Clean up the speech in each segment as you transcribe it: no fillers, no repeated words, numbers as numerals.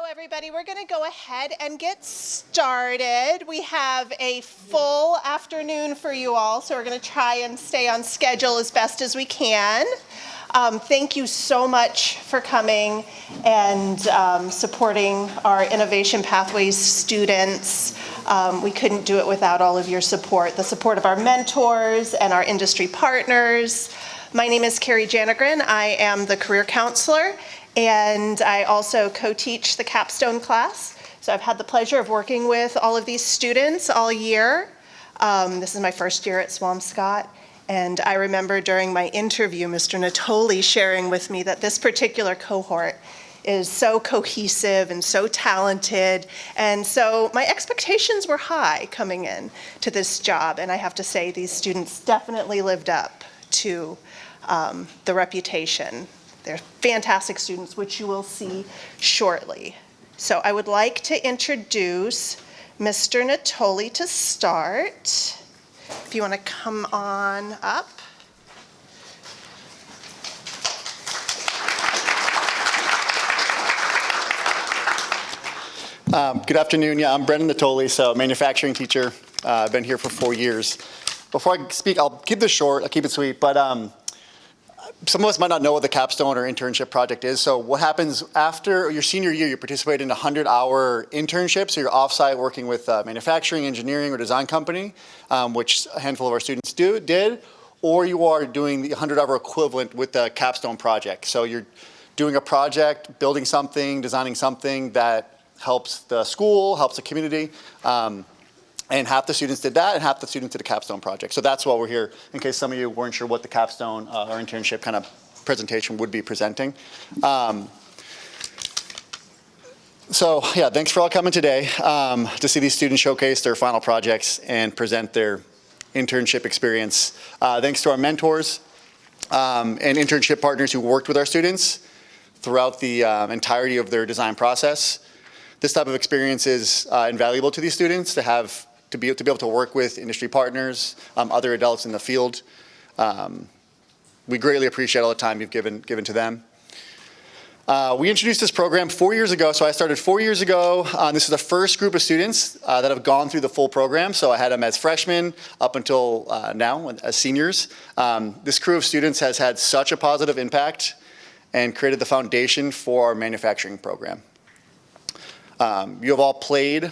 Hello, everybody. We're going to go ahead and get started. We have a full afternoon for you all, so we're going to try and stay on schedule as best as we can. Thank you so much for coming and supporting our Innovation Pathways students. We couldn't do it without all of your support, the support of our mentors and our industry partners. My name is Carrie Janegren. I am the career counselor, and I also co-teach the Capstone class. So I've had the pleasure of working with all of these students all year. This is my first year at Swampscott, and I remember during my interview, Mr. Natoli sharing with me that this particular cohort is so cohesive and so talented, and so my expectations were high coming in to this job, and I have to say these students definitely lived up to the reputation. They're fantastic students, which you will see shortly. So I would like to introduce Mr. Natoli to start. If you want to come on up. Good afternoon. Yeah, I'm Brendan Natoli, so manufacturing teacher. I've been here for 4 years. Before I speak, I'll keep this short, I'll keep it sweet, but some of us might not know what the Capstone or internship project is. So what happens after your senior year, you participate in a 100-hour internship. So you're offsite working with manufacturing, engineering, or design company, which a handful of our students did, or you are doing the 100-hour equivalent with the Capstone project. So you're doing a project, building something, designing something that helps the school, helps the community. And half the students did that, and half the students did a Capstone project. So that's why we're here, in case some of you weren't sure what the Capstone or internship kind of presentation would be presenting. So yeah, thanks for all coming today to see these students showcase their final projects and present their internship experience. Thanks to our mentors and internship partners who worked with our students throughout the entirety of their design process. This type of experience is invaluable to these students to be able to work with industry partners, other adults in the field. We greatly appreciate all the time you've given to them. We introduced this program 4 years ago, so I started 4 years ago. This is the first group of students that have gone through the full program, so I had them as freshmen up until now as seniors. This crew of students has had such a positive impact and created the foundation for our manufacturing program. You have all played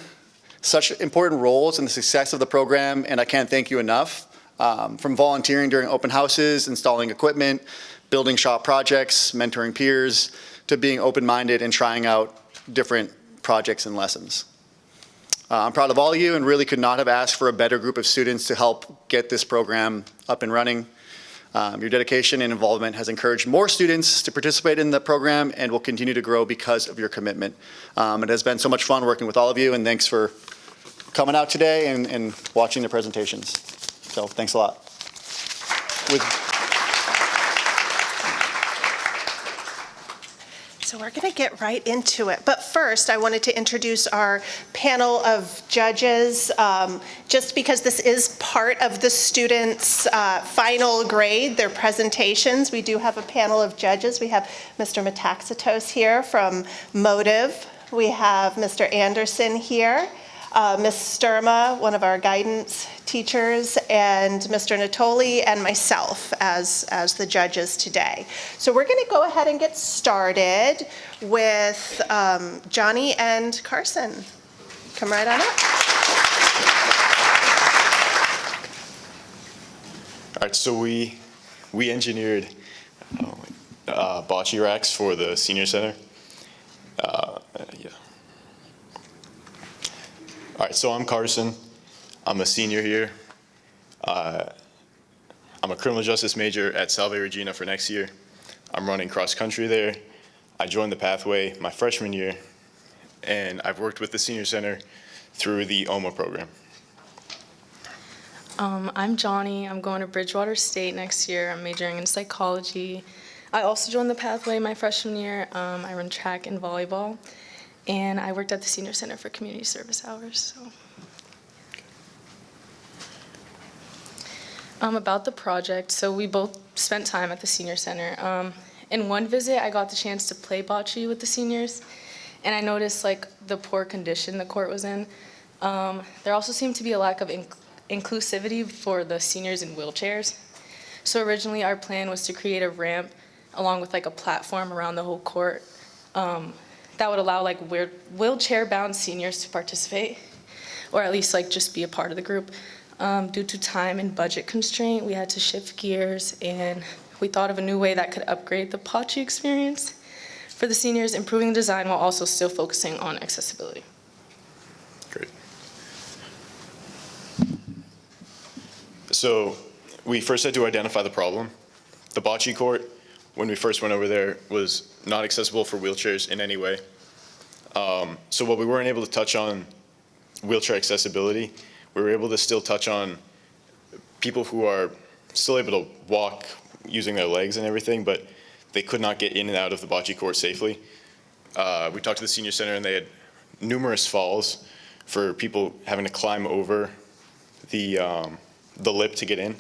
such important roles in the success of the program, and I can't thank you enough. From volunteering during open houses, installing equipment, building shop projects, mentoring peers, to being open-minded and trying out different projects and lessons. I'm proud of all of you and really could not have asked for a better group of students to help get this program up and running. Your dedication and involvement has encouraged more students to participate in the program and will continue to grow because of your commitment. It has been so much fun working with all of you, and thanks for coming out today and watching the presentations. So thanks a lot. So we're going to get right into it. But first, I wanted to introduce our panel of judges. Just because this is part of the students' final grade, their presentations, we do have a panel of judges. We have Mr. Metaxatos here from Motive. We have Mr. Anderson here. Ms. Sturma, one of our guidance teachers, and Mr. Natoli and myself as the judges today. So we're going to go ahead and get started with Johnny and Carson. Come right on up. All right, so we engineered bocce racks for the senior center. Yeah. All right, so I'm Carson. I'm a senior here. I'm a criminal justice major at Salve Regina for next year. I'm running cross country there. I joined the pathway my freshman year, and I've worked with the senior center through the OMA program. I'm Johnny. I'm going to Bridgewater State next year. I'm majoring in psychology. I also joined the pathway my freshman year. I run track and volleyball. And I worked at the Senior Center for Community Service Hours. So, about the project, so we both spent time at the Senior Center. In one visit, I got the chance to play bocce with the seniors, and I noticed like the poor condition the court was in. There also seemed to be a lack of inclusivity for the seniors in wheelchairs. So originally our plan was to create a ramp along with like a platform around the whole court that would allow like wheelchair-bound seniors to participate, or at least like just be a part of the group. Due to time and budget constraint, we had to shift gears, and we thought of a new way that could upgrade the bocce experience for the seniors, improving the design while also still focusing on accessibility. Great. So we first had to identify the problem. The bocce court, when we first went over there, was not accessible for wheelchairs in any way. So while we weren't able to touch on wheelchair accessibility, we were able to still touch on people who are still able to walk using their legs and everything, but they could not get in and out of the bocce court safely. We talked to the senior center, and they had numerous falls for people having to climb over the lip to get in.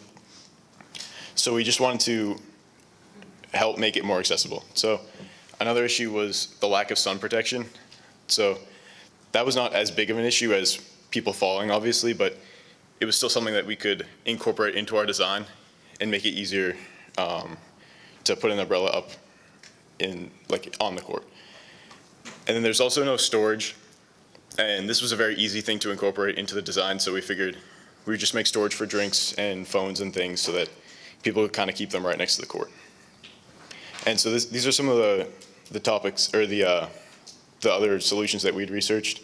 So we just wanted to help make it more accessible. So another issue was the lack of sun protection. So that was not as big of an issue as people falling, obviously, but it was still something that we could incorporate into our design and make it easier to put an umbrella up in, like, on the court. And then there's also no storage, and this was a very easy thing to incorporate into the design, so we figured we would just make storage for drinks and phones and things so that people would kind of keep them right next to the court. And so these are some of the topics, or the other solutions that we'd researched.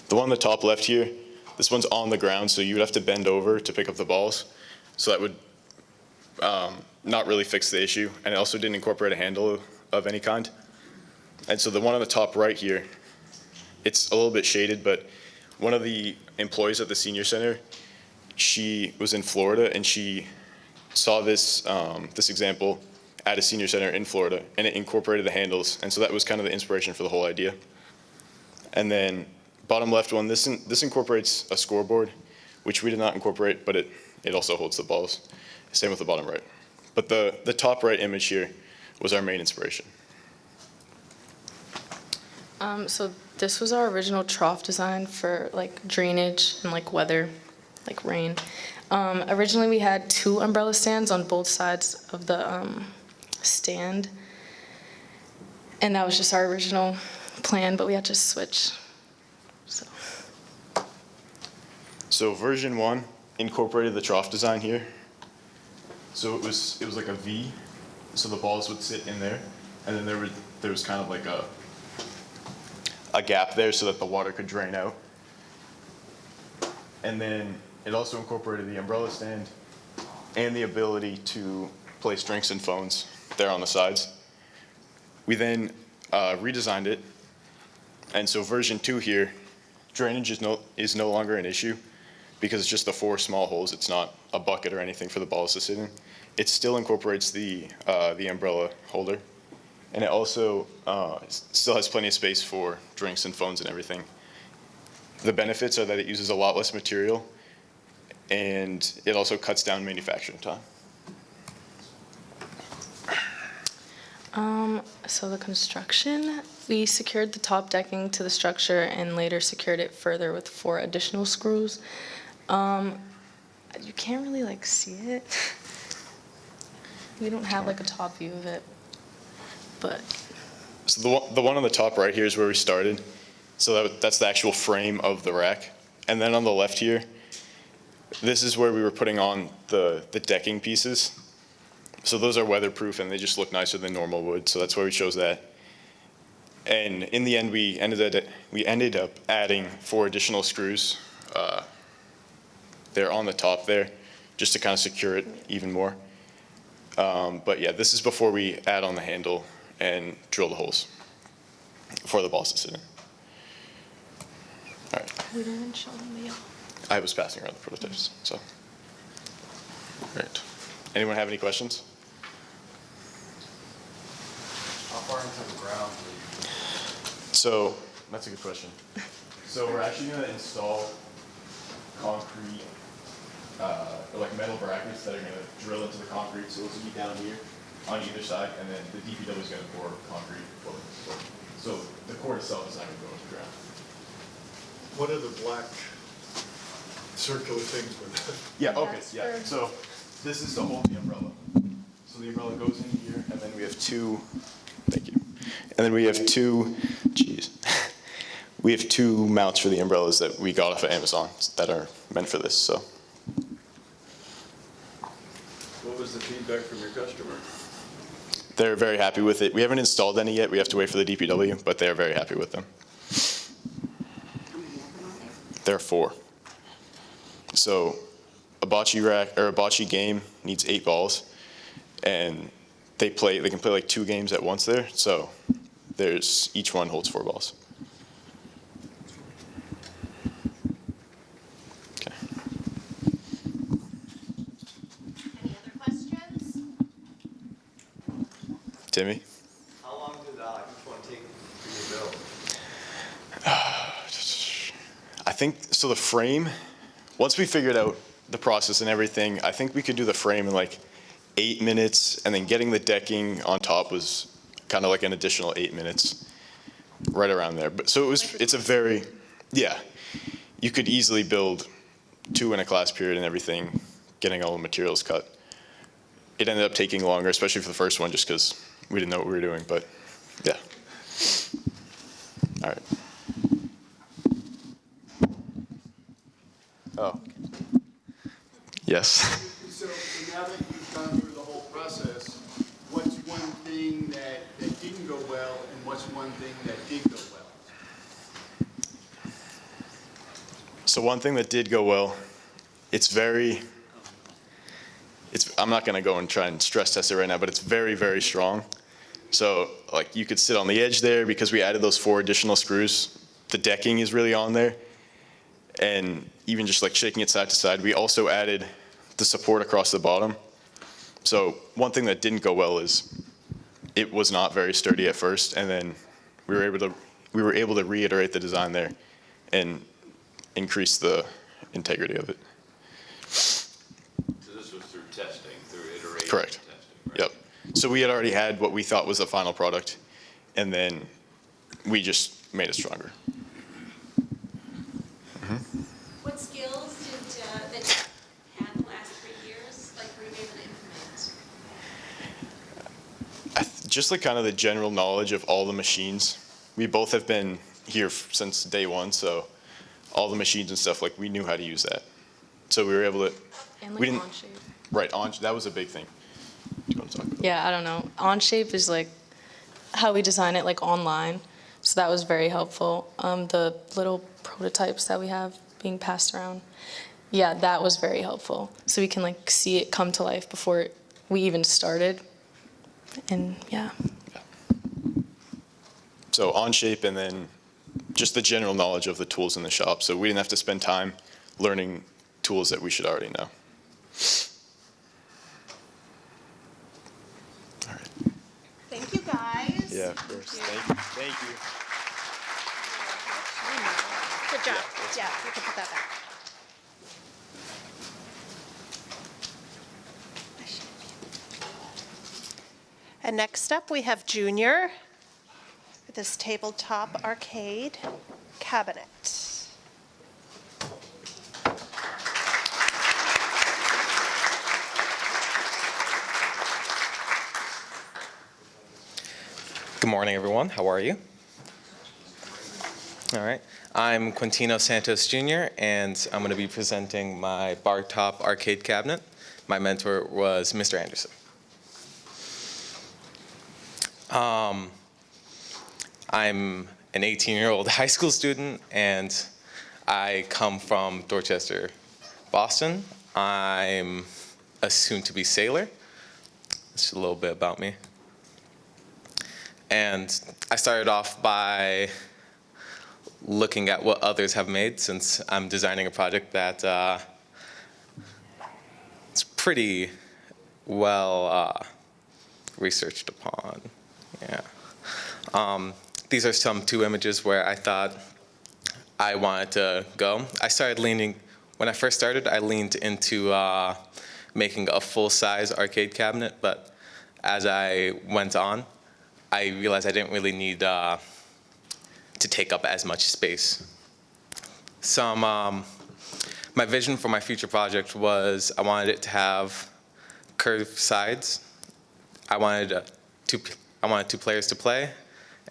The one on the top left here, this one's on the ground, so you would have to bend over to pick up the balls. So that would not really fix the issue, and it also didn't incorporate a handle of any kind. And so the one on the top right here, it's a little bit shaded, but one of the employees at the senior center, she was in Florida, and she saw this this example at a senior center in Florida, and it incorporated the handles, and so that was kind of the inspiration for the whole idea. And then bottom left one, this incorporates a scoreboard, which we did not incorporate, but it also holds the balls. Same with the bottom right. But the top right image here was our main inspiration. So this was our original trough design for like drainage and like weather, like rain. Originally we had 2 umbrella stands on both sides of the stand, and that was just our original plan, but we had to switch. So version 1 incorporated the trough design here. So it was like a V, so the balls would sit in there, and then there was kind of like a gap there so that the water could drain out. And then it also incorporated the umbrella stand and the ability to place drinks and phones there on the sides. We then redesigned it, and so version 2 here, drainage is no longer an issue because it's just the 4 small holes. It's not a bucket or anything for the balls to sit in. It still incorporates the umbrella holder, and it also still has plenty of space for drinks and phones and everything. The benefits are that it uses a lot less material, and it also cuts down manufacturing time. So the construction, we secured the top decking to the structure and later secured it further with 4 additional screws. You can't really like see it. We don't have like a top view of it, but. So the one on the top right here is where we started. So that's the actual frame of the rack. And then on the left here, this is where we were putting on the decking pieces. So those are weatherproof, and they just look nicer than normal wood, so that's why we chose that. And in the end, we ended up adding 4 additional screws there on the top there, just to kind of secure it even more. But yeah, this is before we add on the handle and drill the holes for the balls to sit in. All right. We didn't show them the yellow. I was passing around the prototypes, so. All right. Anyone have any questions? How far into the ground are you? So, that's a good question. So we're actually going to install concrete, or like metal brackets that are going to drill into the concrete. So those will be down here on either side, and then the DPW is going to pour concrete over. So So the core itself is not going to go into the ground. What are the black circular things with that? Yeah, okay, That's yeah. for- So this is to hold the umbrella. So the umbrella goes in here, and then we have two, thank you. And then we have two, geez. We have two mounts for the umbrellas that we got off of Amazon that are meant for this, so. What was the feedback from your customer? They're very happy with it. We haven't installed any yet. We have to wait for the DPW, but they're very happy with them. There are 4. So a bocce rack or a bocce game needs 8 balls, and they can play like 2 games at once there. So each one holds 4 balls. Okay. Any other questions? Timmy? How long did each one take for you to build? I think, so the frame, once we figured out the process and everything, I think we could do the frame in like 8 minutes, and then getting the decking on top was kind of like an additional 8 minutes, right around there. But so it's a very, yeah, you could easily build 2 in a class period and everything, getting all the materials cut. It ended up taking longer, especially for the first one, just because we didn't know what we were doing, but yeah. All right. Oh. Yes. So now that you've gone through the whole process, what's one thing that didn't go well, and what's one thing that did go well? So one thing that did go well, I'm not gonna go and try and stress test it right now, but it's very, very strong. So like you could sit on the edge there because we added those 4 additional screws. The decking is really on there. And even just like shaking it side to side, we also added the support across the bottom. So one thing that didn't go well is it was not very sturdy at first, and then we were able to reiterate the design there and increase the integrity of it. So this was through testing, through iteration Correct. testing, right? Yep. So we had already had what we thought was the final product, and then we just made it stronger. What skills that you had the last 3 years, like were you able to implement? Just like kind of the general knowledge of all the machines. We both have been here since day one, so all the machines and stuff, like we knew how to use that. So we were able to. And we like didn't. on-shape. Right, that was a big thing. Do you want to talk about? Yeah, I don't know. On-shape is like how we design it like online. So that was very helpful. The little prototypes that we have being passed around. Yeah, that was very helpful. So we can like see it come to life before we even started. And yeah. So on-shape, and then just the general knowledge of the tools in the shop. So we didn't have to spend time learning tools that we should already know. All right. Thank you, guys. Yeah, of course. Thank you. Thank you. Good job. Yeah, we can put that back. And next up, we have Junior with this tabletop arcade cabinet. Good morning, everyone. How are you? All right. I'm Quintino Santos Jr., and I'm going to be presenting my bar top arcade cabinet. My mentor was Mr. Anderson. I'm an 18-year-old high school student, and I come from Dorchester, Boston. I'm a soon-to-be sailor. That's a little bit about me. And I started off by looking at what others have made, since I'm designing a project that it's pretty well researched upon. Yeah. These are some 2 images where I thought I wanted to go. When I first started, I leaned into making a full-size arcade cabinet, but as I went on, I realized I didn't really need to take up as much space. My vision for my future project was I wanted it to have curved sides. I wanted two players to play,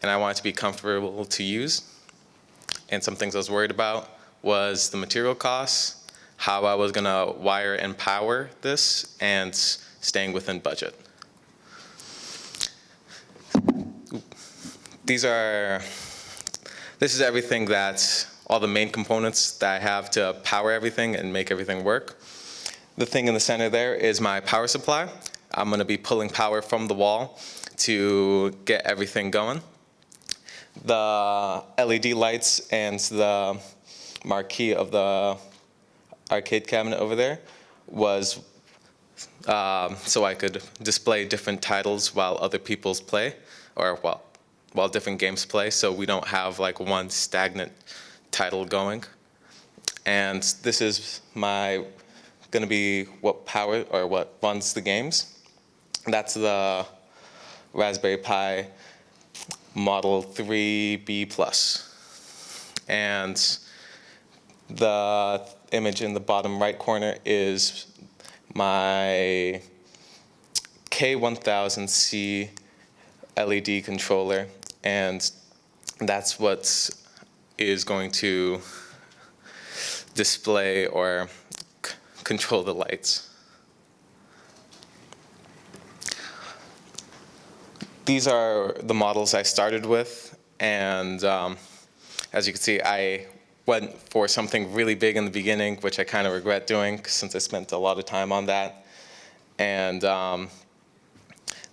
and I wanted it to be comfortable to use. And some things I was worried about was the material costs, how I was gonna wire and power this, and staying within budget. This is everything all the main components that I have to power everything and make everything work. The thing in the center there is my power supply. I'm gonna be pulling power from the wall to get everything going. The LED lights and the marquee of the arcade cabinet over there was so I could display different titles while other people's play, or while different games play, so we don't have like one stagnant title going. And this is gonna be what runs the games. That's the Raspberry Pi Model 3B+. And the image in the bottom right corner is my K1000C LED controller, and that's what is going to display or control the lights. These are the models I started with, and as you can see, I went for something really big in the beginning, which I kind of regret doing since I spent a lot of time on that. And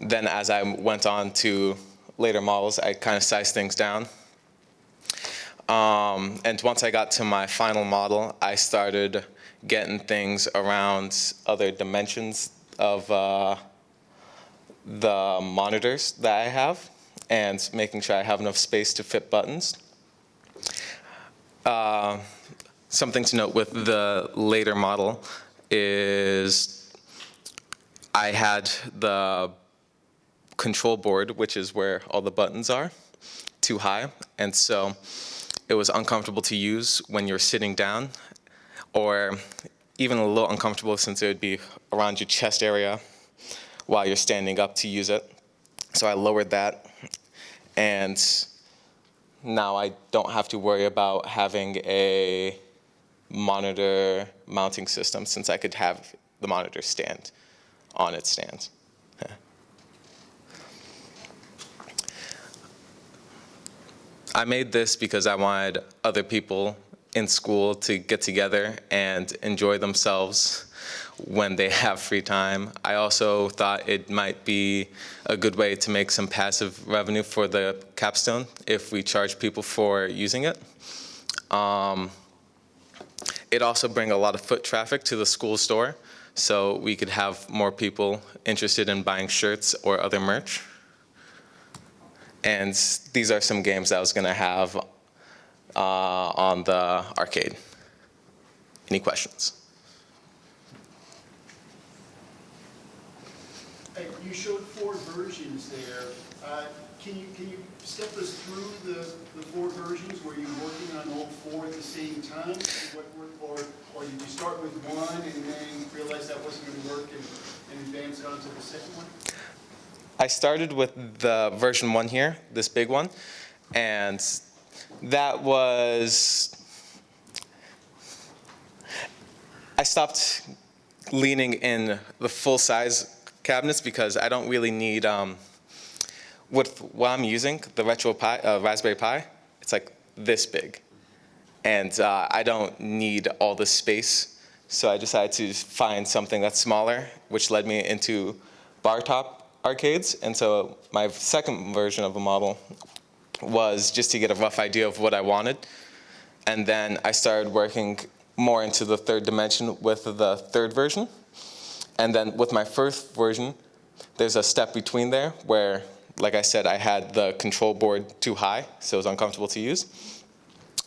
then as I went on to later models, I kind of sized things down. And once I got to my final model, I started getting things around other dimensions of the monitors that I have and making sure I have enough space to fit buttons. Something to note with the later model is I had the control board, which is where all the buttons are, too high, and so it was uncomfortable to use when you're sitting down, or even a little uncomfortable since it would be around your chest area while you're standing up to use it. So I lowered that, and now I don't have to worry about having a monitor mounting system since I could have the monitor stand on its stand. I made this because I wanted other people in school to get together and enjoy themselves when they have free time. I also thought it might be a good way to make some passive revenue for the Capstone if we charge people for using it. It also brings a lot of foot traffic to the school store, so we could have more people interested in buying shirts or other merch. And these are some games that I was going to have on the arcade. Any questions? You showed 4 versions there. Can you step us through the 4 versions? Were you working on all 4 at the same time? Or did you start with one and then realize that wasn't going to work and advance on to the second one? I started with the version 1 here, this big one, and that was, I stopped leaning in the full-size cabinets because I don't really need, with what I'm using, the Raspberry Pi, it's like this big. And I don't need all this space, so I decided to find something that's smaller, which led me into bar top arcades. And so my second version of a model was just to get a rough idea of what I wanted. And then I started working more into the third dimension with the third version. And then with my first version, there's a step between there where, like I said, I had the control board too high, so it was uncomfortable to use.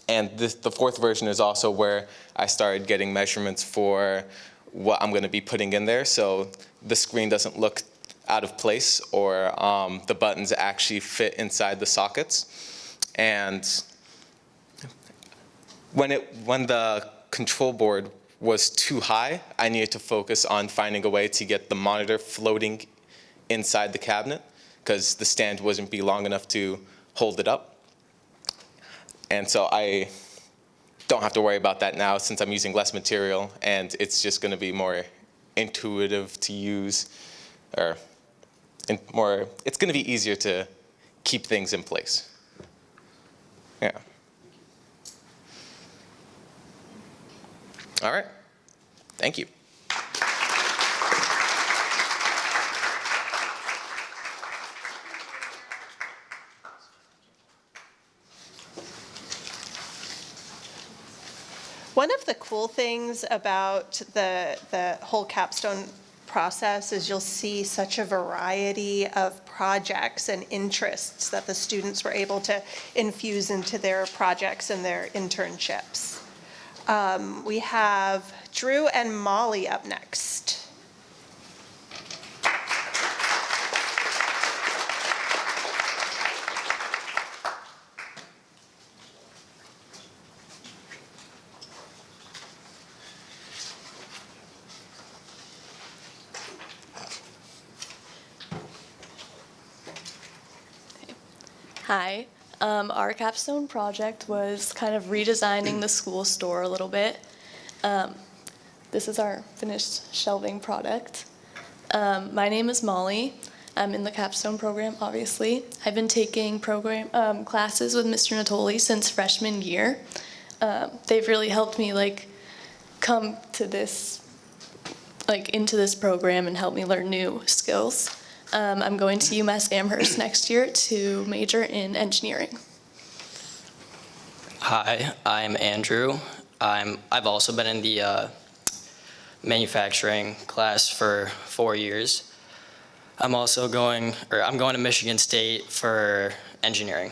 And the fourth version is also where I started getting measurements for what I'm going to be putting in there, so the screen doesn't look out of place, or the buttons actually fit inside the sockets. And when the control board was too high, I needed to focus on finding a way to get the monitor floating inside the cabinet because the stand wouldn't be long enough to hold it up. And so I don't have to worry about that now since I'm using less material, and it's just going to be more intuitive to use, it's going to be easier to keep things in place. Yeah. All right. Thank you. One of the cool things about the whole Capstone process is you'll see such a variety of projects and interests that the students were able to infuse into their projects and their internships. We have Drew and Molly up next. Hi. Our capstone project was kind of redesigning the school store a little bit. This is our finished shelving product. My name is Molly. I'm in the capstone program, obviously. I've been taking classes with Mr. Natoli since freshman year. They've really helped me come to this, into this program and help me learn new skills. I'm going to UMass Amherst next year to major in engineering. Hi, I'm Andrew. I've also been in the manufacturing class for 4 years. I'm going to Michigan State for engineering.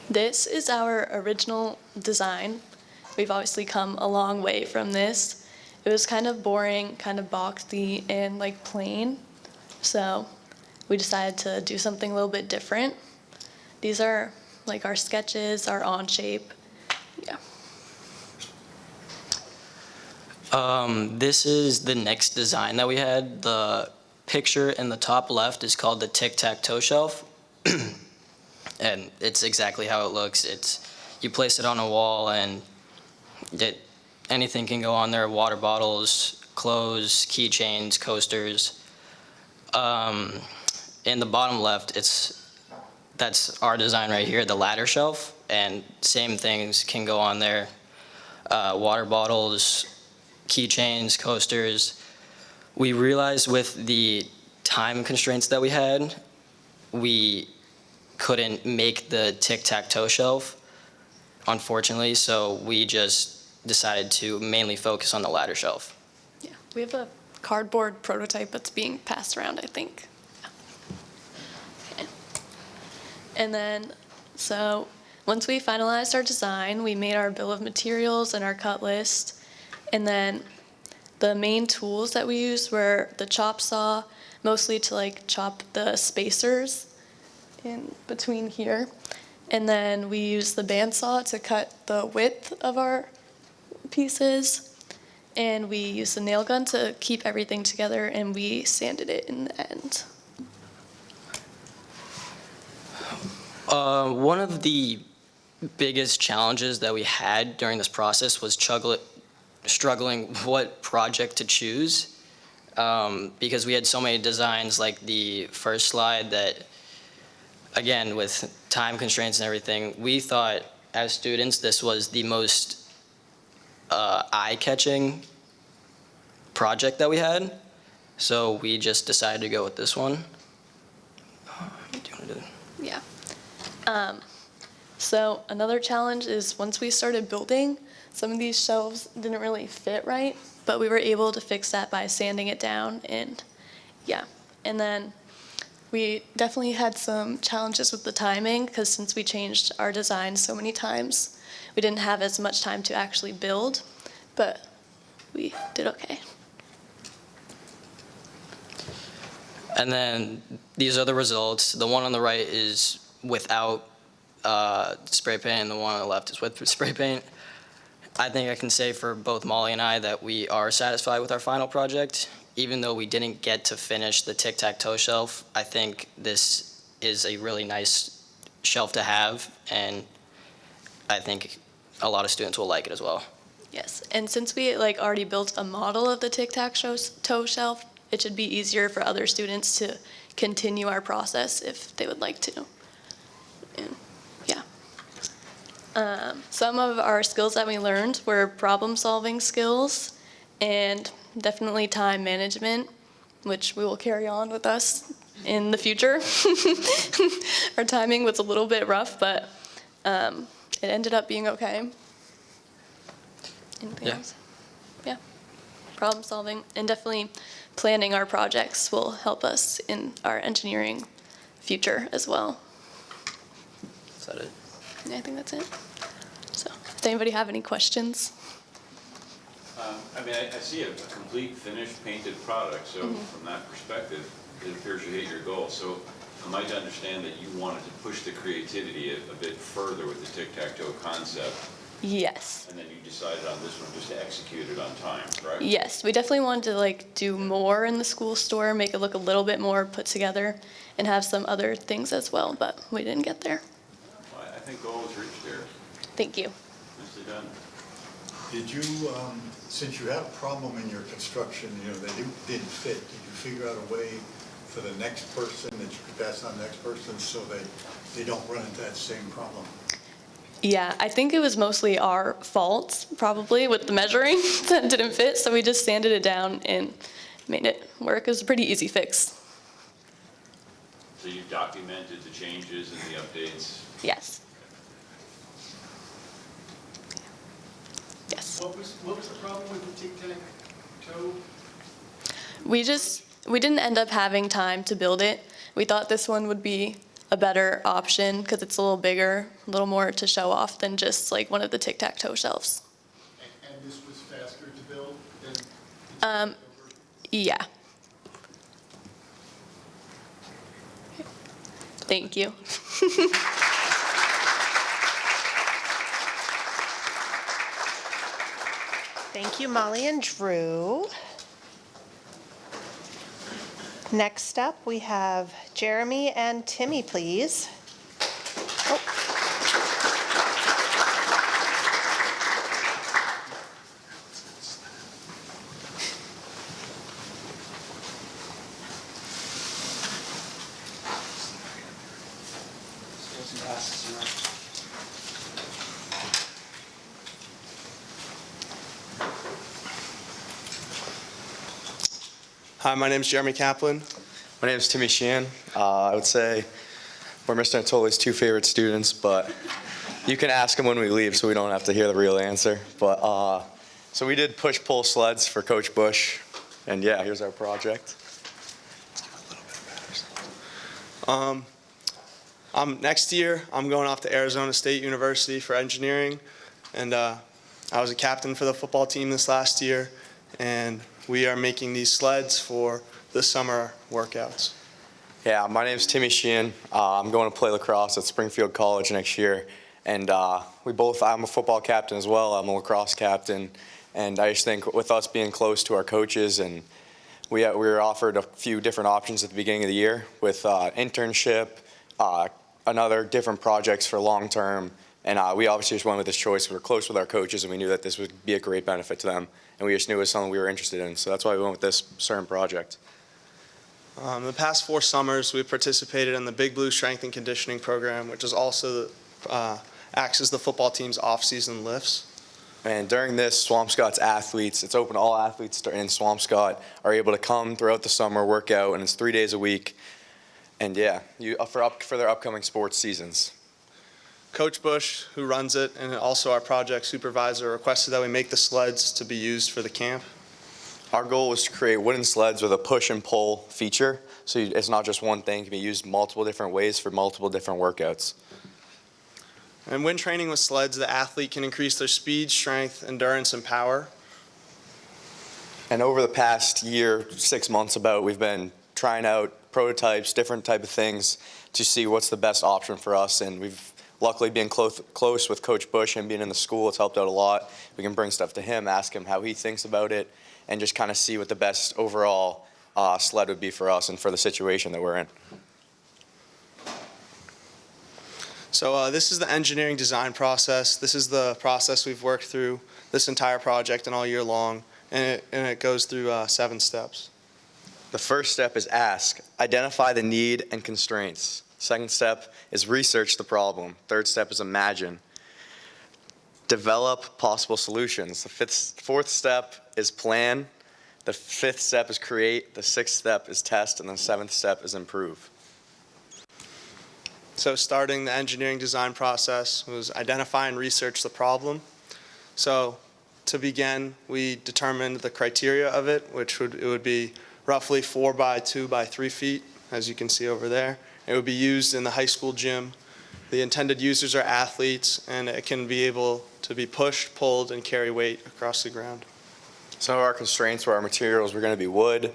This is our original design. We've obviously come a long way from this. It was kind of boring, kind of boxy, and plain. So we decided to do something a little bit different. These are our sketches, our on shape. Yeah. This is the next design that we had. The picture in the top left is called the tic-tac-toe shelf. And it's exactly how it looks. You place it on a wall and anything can go on there, water bottles, clothes, keychains, coasters. In the bottom left, that's our design right here, the ladder shelf, and same things can go on there. Water bottles, keychains, coasters. We realized with the time constraints that we had, we couldn't make the tic-tac-toe shelf, unfortunately, so we just decided to mainly focus on the ladder shelf. Yeah, we have a cardboard prototype that's being passed around, I think. Okay. And then, so once we finalized our design, we made our bill of materials and our cut list. And then the main tools that we used were the chop saw, mostly to chop the spacers in between here. And then we used the bandsaw to cut the width of our pieces, and we used the nail gun to keep everything together, and we sanded it in the end. One of the biggest challenges that we had during this process was struggling what project to choose, because we had so many designs like the first slide that, again, with time constraints and everything, we thought as students this was the most eye-catching project that we had, so we just decided to go with this one. Do you want to do it? Yeah. So another challenge is once we started building, some of these shelves didn't really fit right, but we were able to fix that by sanding it down, and yeah. And then we definitely had some challenges with the timing, because since we changed our design so many times, we didn't have as much time to actually build, but we did okay. And then these are the results. The one on the right is without spray paint, and the one on the left is with spray paint. I think I can say for both Molly and I that we are satisfied with our final project. Even though we didn't get to finish the tic-tac-toe shelf, I think this is a really nice shelf to have, and I think a lot of students will like it as well. Yes, and since we already built a model of the tic-tac-toe shelf, it should be easier for other students to continue our process if they would like to. And yeah. Some of our skills that we learned were problem-solving skills and definitely time management, which we will carry on with us in the future. Our timing was a little bit rough, but it ended up being okay. Anything else? Yeah. Problem solving and definitely planning our projects will help us in our engineering future as well. Is that it? Yeah, I think that's it. So, does anybody have any questions? I mean, I see a complete finished painted product, so from that perspective, it appears you hit your goal. So am I to understand that you wanted to push the creativity a bit further with the tic-tac-toe concept? Yes. And then you decided on this one just to execute it on time, correct? Yes, we definitely wanted to do more in the school store, make it look a little bit more put together, and have some other things as well, but we didn't get there. Well, I think goal was reached there. Thank you. Nicely done. Did you, since you had a problem in your construction, that didn't fit, did you figure out a way for the next person that you could pass on to the next person so they don't run into that same problem? Yeah, I think it was mostly our fault, probably, with the measuring that didn't fit, so we just sanded it down and made it work. It was a pretty easy fix. So you documented the changes and the updates? Yes. Yes. What was the problem with the tic-tac-toe? We didn't end up having time to build it. We thought this one would be a better option because it's a little bigger, a little more to show off than just one of the tic-tac-toe shelves. And this was faster to build than? Yeah. Thank you. Thank you, Molly and Drew. Next up, we have Jeremy and Timmy, please. Oh. Hi, my name is Jeremy Kaplan. My name is Timmy Sheehan. I would say we're Mr. Natoli's two favorite students, but you can ask him when we leave so we don't have to hear the real answer. But so we did push-pull sleds for Coach Bush, and yeah, here's our project. Next year, I'm going off to Arizona State University for engineering, and I was a captain for the football team this last year, and we are making these sleds for the summer workouts. Yeah, my name is Timmy Sheehan. I'm going to play lacrosse at Springfield College next year, and I'm a football captain as well. I'm a lacrosse captain, and I just think with us being close to our coaches, and we were offered a few different options at the beginning of the year with internship, another different projects for long term, and we obviously just went with this choice. We're close with our coaches, and we knew that this would be a great benefit to them, and we just knew it was something we were interested in, so that's why we went with this certain project. The past 4 summers, we've participated in the Big Blue Strength and Conditioning Program, which is also acts as the football team's off-season lifts. And during this, Swampscott's athletes, it's open to all athletes in Swampscott, are able to come throughout the summer, work out, and it's 3 days a week. And yeah, for their upcoming sports seasons. Coach Bush, who runs it, and also our project supervisor, requested that we make the sleds to be used for the camp. Our goal was to create wooden sleds with a push and pull feature, so it's not just one thing, it can be used multiple different ways for multiple different workouts. And when training with sleds, the athlete can increase their speed, strength, endurance, and power. And over the past year, 6 months we've been trying out prototypes, different type of things to see what's the best option for us, and luckily being close with Coach Bush and being in the school, it's helped out a lot. We can bring stuff to him, ask him how he thinks about it, and just kind of see what the best overall sled would be for us and for the situation that we're in. So this is the engineering design process. This is the process we've worked through this entire project and all year long, and it goes through 7 steps. The first step is ask. Identify the need and constraints. Second step is research the problem. Third step is imagine. Develop possible solutions. The fourth step is plan. The 5th step is create. The 6th step is test. And the 7th step is improve. So starting the engineering design process was identify and research the problem. So to begin, we determined the criteria of it, which would be roughly 4 by 2 by 3 feet, as you can see over there. It would be used in the high school gym. The intended users are athletes, and it can be able to be pushed, pulled, and carry weight across the ground. Some of our constraints were our materials were going to be wood.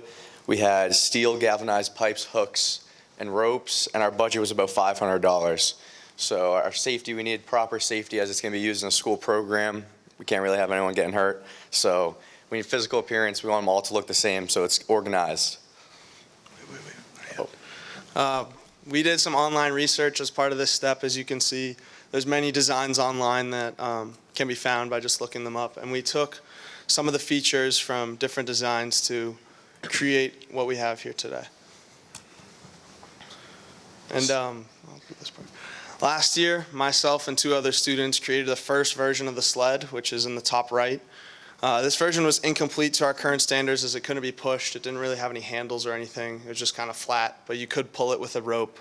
We had steel, galvanized pipes, hooks, and ropes, and our budget was about $500. So our safety, we needed proper safety as it's going to be used in a school program. We can't really have anyone getting hurt. So we need physical appearance. We want them all to look the same, so it's organized. We did some online research as part of this step. As you can see, there's many designs online that can be found by just looking them up. And we took some of the features from different designs to create what we have here today. And I'll do this part. Last year, myself and 2 other students created the first version of the sled, which is in the top right. This version was incomplete to our current standards as it couldn't be pushed. It didn't really have any handles or anything. It was just kind of flat, but you could pull it with a rope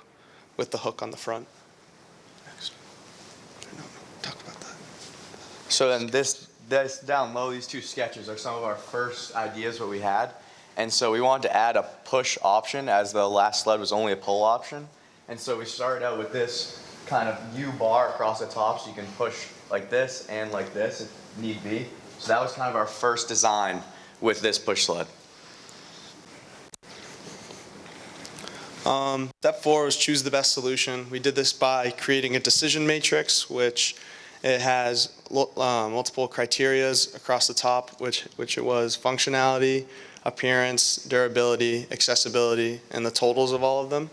with the hook on the front. Next. No, talk about that. So then this down low, these 2 sketches are some of our first ideas what we had. And so we wanted to add a push option as the last sled was only a pull option. And so we started out with this kind of U-bar across the top so you can push like this and like this if need be. So that was kind of our first design with this push sled. Step 4 was choose the best solution. We did this by creating a decision matrix, which it has multiple criterias across the top, which it was functionality, appearance, durability, accessibility, and the totals of all of them.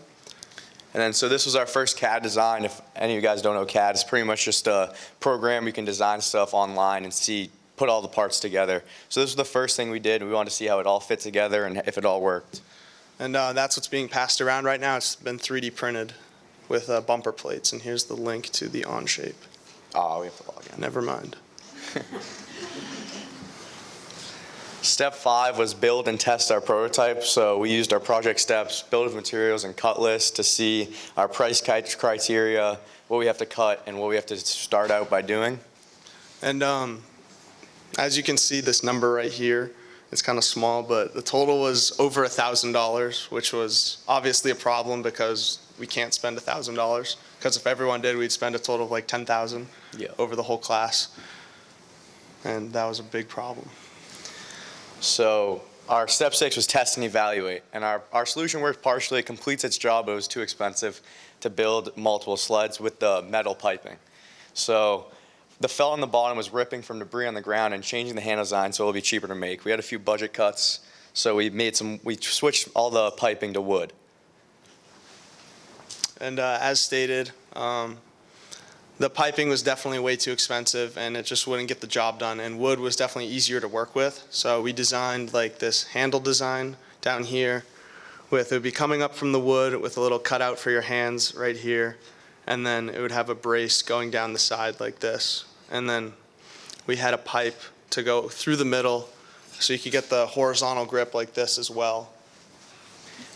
And then, so this was our first CAD design. If any of you guys don't know CAD, it's pretty much just a program you can design stuff online and put all the parts together. So this was the first thing we did. We wanted to see how it all fit together and if it all worked. And that's what's being passed around right now. It's been 3D printed with bumper plates. And here's the link to the Onshape. Oh, we have to log in. Never mind. Step 5 was build and test our prototype. So we used our project steps, bill of materials, and cut list to see our price criteria, what we have to cut, and what we have to start out by doing. And as you can see, this number right here, it's kind of small, but the total was over $1,000, which was obviously a problem because we can't spend $1,000. Because if everyone did, we'd spend a total of like $10,000 over the whole class. And that was a big problem. So our step 6 was test and evaluate. And our solution worked partially. It completes its job, but it was too expensive to build multiple sleds with the metal piping. So the felt on the bottom was ripping from debris on the ground and changing the handle design so it'll be cheaper to make. We had a few budget cuts, so we switched all the piping to wood. And as stated, the piping was definitely way too expensive and it just wouldn't get the job done. And wood was definitely easier to work with. So we designed like this handle design down here it would be coming up from the wood with a little cutout for your hands right here. And then it would have a brace going down the side like this. And then we had a pipe to go through the middle so you could get the horizontal grip like this as well.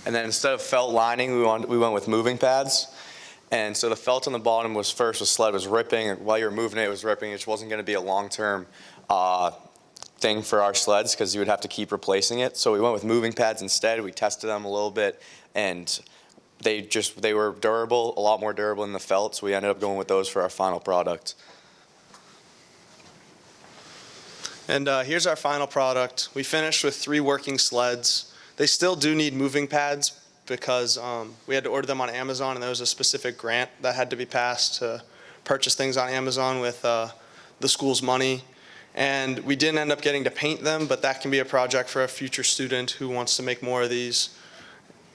And then instead of felt lining, we went with moving pads. And so the felt on the bottom was sled was ripping. And while you were moving it, it was ripping. It just wasn't going to be a long-term thing for our sleds because you would have to keep replacing it. So we went with moving pads instead. We tested them a little bit, and they were durable, a lot more durable than the felt. So we ended up going with those for our final product. And here's our final product. We finished with 3 working sleds. They still do need moving pads because we had to order them on Amazon, and there was a specific grant that had to be passed to purchase things on Amazon with the school's money. And we didn't end up getting to paint them, but that can be a project for a future student who wants to make more of these.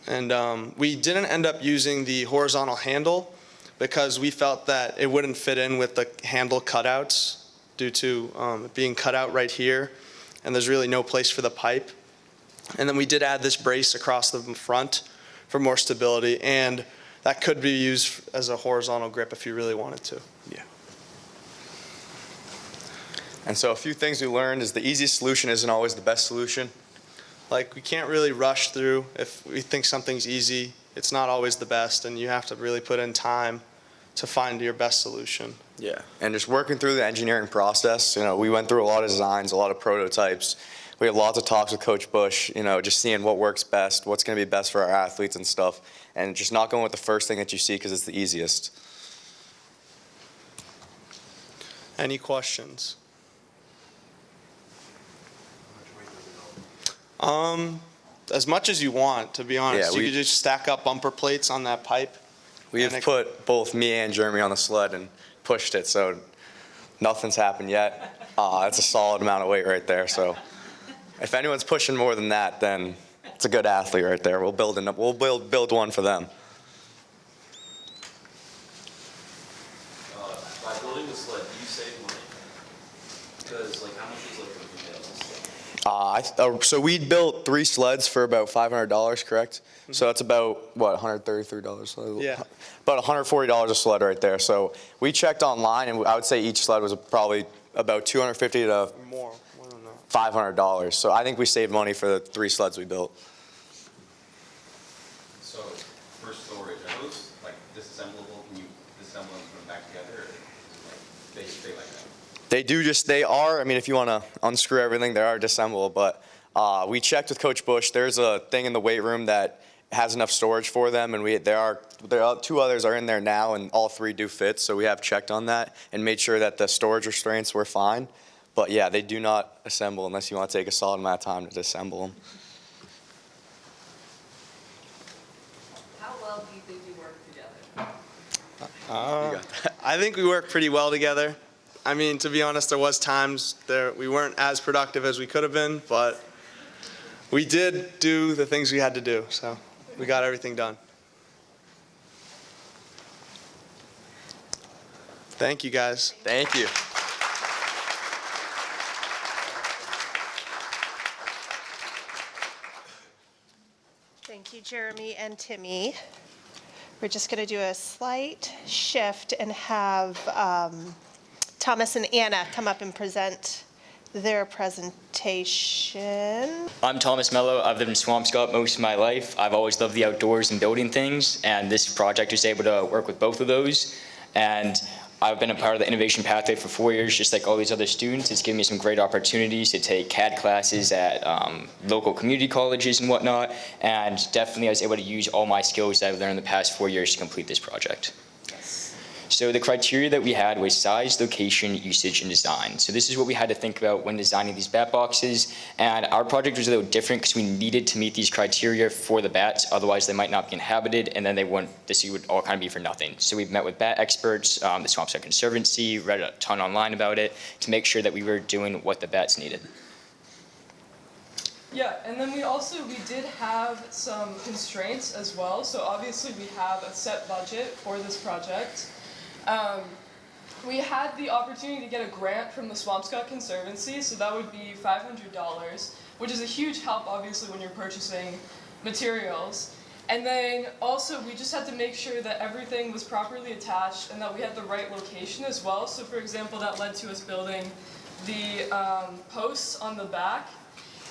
And we didn't end up using the horizontal handle because we felt that it wouldn't fit in with the handle cutouts due to it being cut out right here, and there's really no place for the pipe. And then we did add this brace across the front for more stability, and that could be used as a horizontal grip if you really wanted to. Yeah. And so a few things we learned is the easiest solution isn't always the best solution. Like, we can't really rush through. If we think something's easy, it's not always the best, and you have to really put in time to find your best solution. Yeah, and just working through the engineering process, we went through a lot of designs, a lot of prototypes. We had lots of talks with Coach Bush, just seeing what works best, what's going to be best for our athletes and stuff, and just not going with the first thing that you see because it's the easiest. Any questions? As much as you want, to be honest. Yeah, you could just stack up bumper plates on that pipe. We have put both me and Jeremy on the sled and pushed it, so nothing's happened yet. That's a solid amount of weight right there. So if anyone's pushing more than that, then it's a good athlete right there. We'll build one for them. By building the sled, do you save money? Because how much is the details? So we built 3 sleds for about $500, correct? So that's about, what, $133? Yeah. About $140 a sled right there. So we checked online, and I would say each sled was probably about $250 to more than that. $500. So I think we saved money for the 3 sleds we built. So for storage, are those disassembleable? Can you disassemble them and put them back together, or they stay like that? They are, if you want to unscrew everything, they are disassemblable, but we checked with Coach Bush. There's a thing in the weight room that has enough storage for them, and there are 2 others are in there now, and all 3 do fit, so we have checked on that and made sure that the storage restraints were fine. But yeah, they do not assemble unless you want to take a solid amount of time to disassemble them. How well do you think you work together? I think we work pretty well together. To be honest, there was times we weren't as productive as we could have been, but we did do the things we had to do, so we got everything done. Thank you, guys. Thank you. Thank you, Jeremy and Timmy. We're just going to do a slight shift and have Thomas and Anna come up and present their presentation. I'm Thomas Mello. I've lived in Swampscott most of my life. I've always loved the outdoors and building things, and this project was able to work with both of those. And I've been a part of the innovation pathway for 4 years, just like all these other students. It's given me some great opportunities to take CAD classes at local community colleges and whatnot, and definitely I was able to use all my skills that I've learned in the past 4 years to complete this project. So the criteria that we had was size, location, usage, and design. So this is what we had to think about when designing these bat boxes. And our project was a little different because we needed to meet these criteria for the bats. Otherwise, they might not be inhabited, and then this would all kind of be for nothing. So we've met with bat experts, the Swampscott Conservancy, read a ton online about it to make sure that we were doing what the bats needed. Yeah, and then we did have some constraints as well. So obviously we have a set budget for this project. We had the opportunity to get a grant from the Swampscott Conservancy, so that would be $500, which is a huge help, obviously, when you're purchasing materials. And then also, we just had to make sure that everything was properly attached and that we had the right location as well. So for example, that led to us building the posts on the back.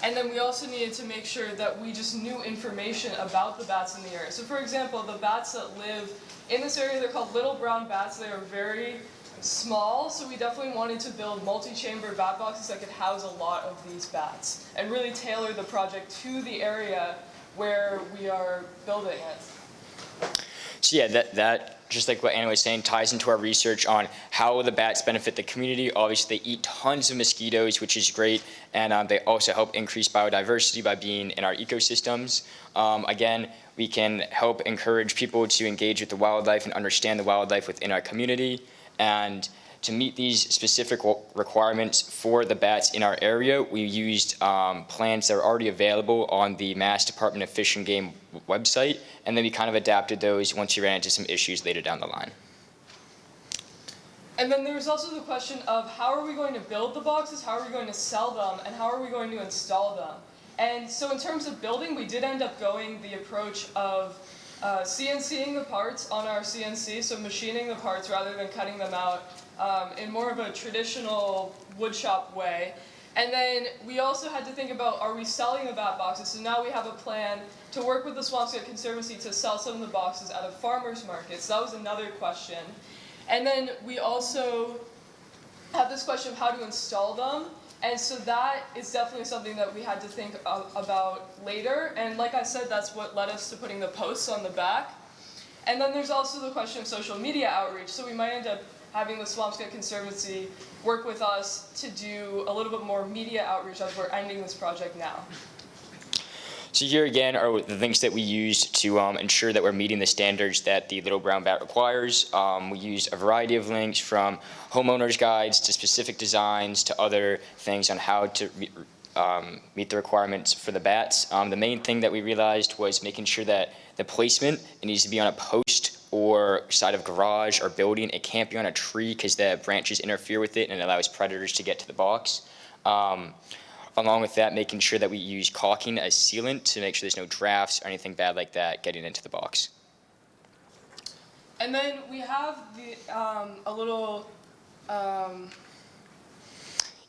And then we also needed to make sure that we just knew information about the bats in the area. So for example, the bats that live in this area, they're called little brown bats. They are very small, so we definitely wanted to build multi-chamber bat boxes that could house a lot of these bats and really tailor the project to the area where we are building it. So yeah, that just like what Anna was saying, ties into our research on how the bats benefit the community. Obviously, they eat tons of mosquitoes, which is great, and they also help increase biodiversity by being in our ecosystems. Again, we can help encourage people to engage with the wildlife and understand the wildlife within our community. And to meet these specific requirements for the bats in our area, we used plans that are already available on the Mass Department of Fish and Game website, and then we kind of adapted those once we ran into some issues later down the line. And then there's also the question of how are we going to build the boxes, how are we going to sell them, and how are we going to install them? And so in terms of building, we did end up going the approach of CNCing the parts on our CNC, so machining the parts rather than cutting them out in more of a traditional woodshop way. And then we also had to think about, are we selling the bat boxes? So now we have a plan to work with the Swampscott Conservancy to sell some of the boxes at a farmer's market. So that was another question. And then we also have this question of how to install them. And so that is definitely something that we had to think about later. And like I said, that's what led us to putting the posts on the back. And then there's also the question of social media outreach. So we might end up having the Swampscott Conservancy work with us to do a little bit more media outreach as we're ending this project now. So here again are the things that we used to ensure that we're meeting the standards that the Little Brown Bat requires. We used a variety of links from homeowners' guides to specific designs to other things on how to meet the requirements for the bats. The main thing that we realized was making sure that the placement, it needs to be on a post or side of garage or building. It can't be on a tree because the branches interfere with it and it allows predators to get to the box. Along with that, making sure that we use caulking as sealant to make sure there's no drafts or anything bad like that getting into the box. And then we have a little...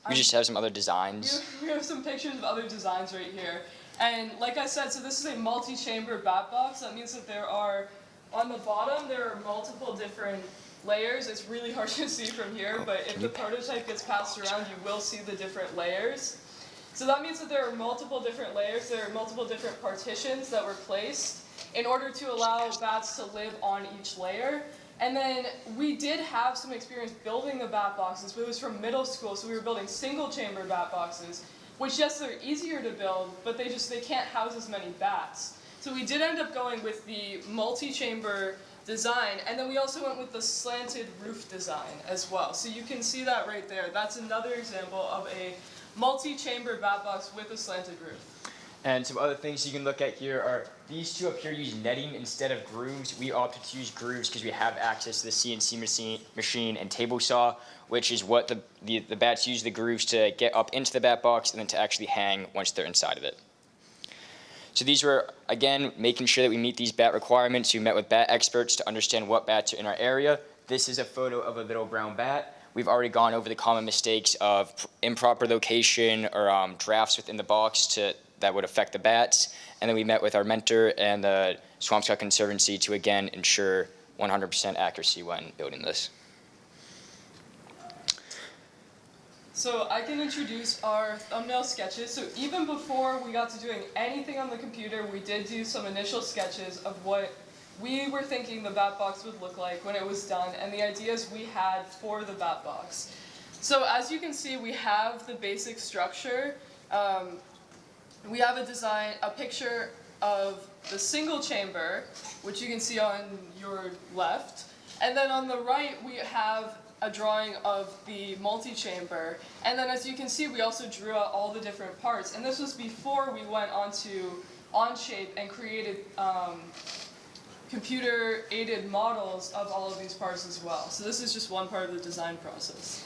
we just have some other designs. We have some pictures of other designs right here. And like I said, so this is a multi-chamber bat box. That means that there are, on the bottom, there are multiple different layers. It's really hard to see from here, but if the prototype gets passed around, you will see the different layers. So that means that there are multiple different layers, there are multiple different partitions that were placed in order to allow bats to live on each layer. And then we did have some experience building the bat boxes, but it was from middle school, so we were building single chamber bat boxes, which yes, they're easier to build, but they can't house as many bats. So we did end up going with the multi-chamber design, and then we also went with the slanted roof design as well. So you can see that right there. That's another example of a multi-chamber bat box with a slanted roof. And some other things you can look at here are these two up here use netting instead of grooves. We opted to use grooves because we have access to the CNC machine and table saw, which is what the bats use the grooves to get up into the bat box and then to actually hang once they're inside of it. So these were, again, making sure that we meet these bat requirements. We met with bat experts to understand what bats are in our area. This is a photo of a little brown bat. We've already gone over the common mistakes of improper location or drafts within the box that would affect the bats. And then we met with our mentor and the Swampscott Conservancy to, again, ensure 100% accuracy when building this. So I can introduce our thumbnail sketches. So even before we got to doing anything on the computer, we did do some initial sketches of what we were thinking the bat box would look like when it was done and the ideas we had for the bat box. So as you can see, we have the basic structure. We have a picture of the single chamber, which you can see on your left. And then on the right, we have a drawing of the multi-chamber. And then as you can see, we also drew out all the different parts. And this was before we went on to Onshape and created computer-aided models of all of these parts as well. So this is just one part of the design process.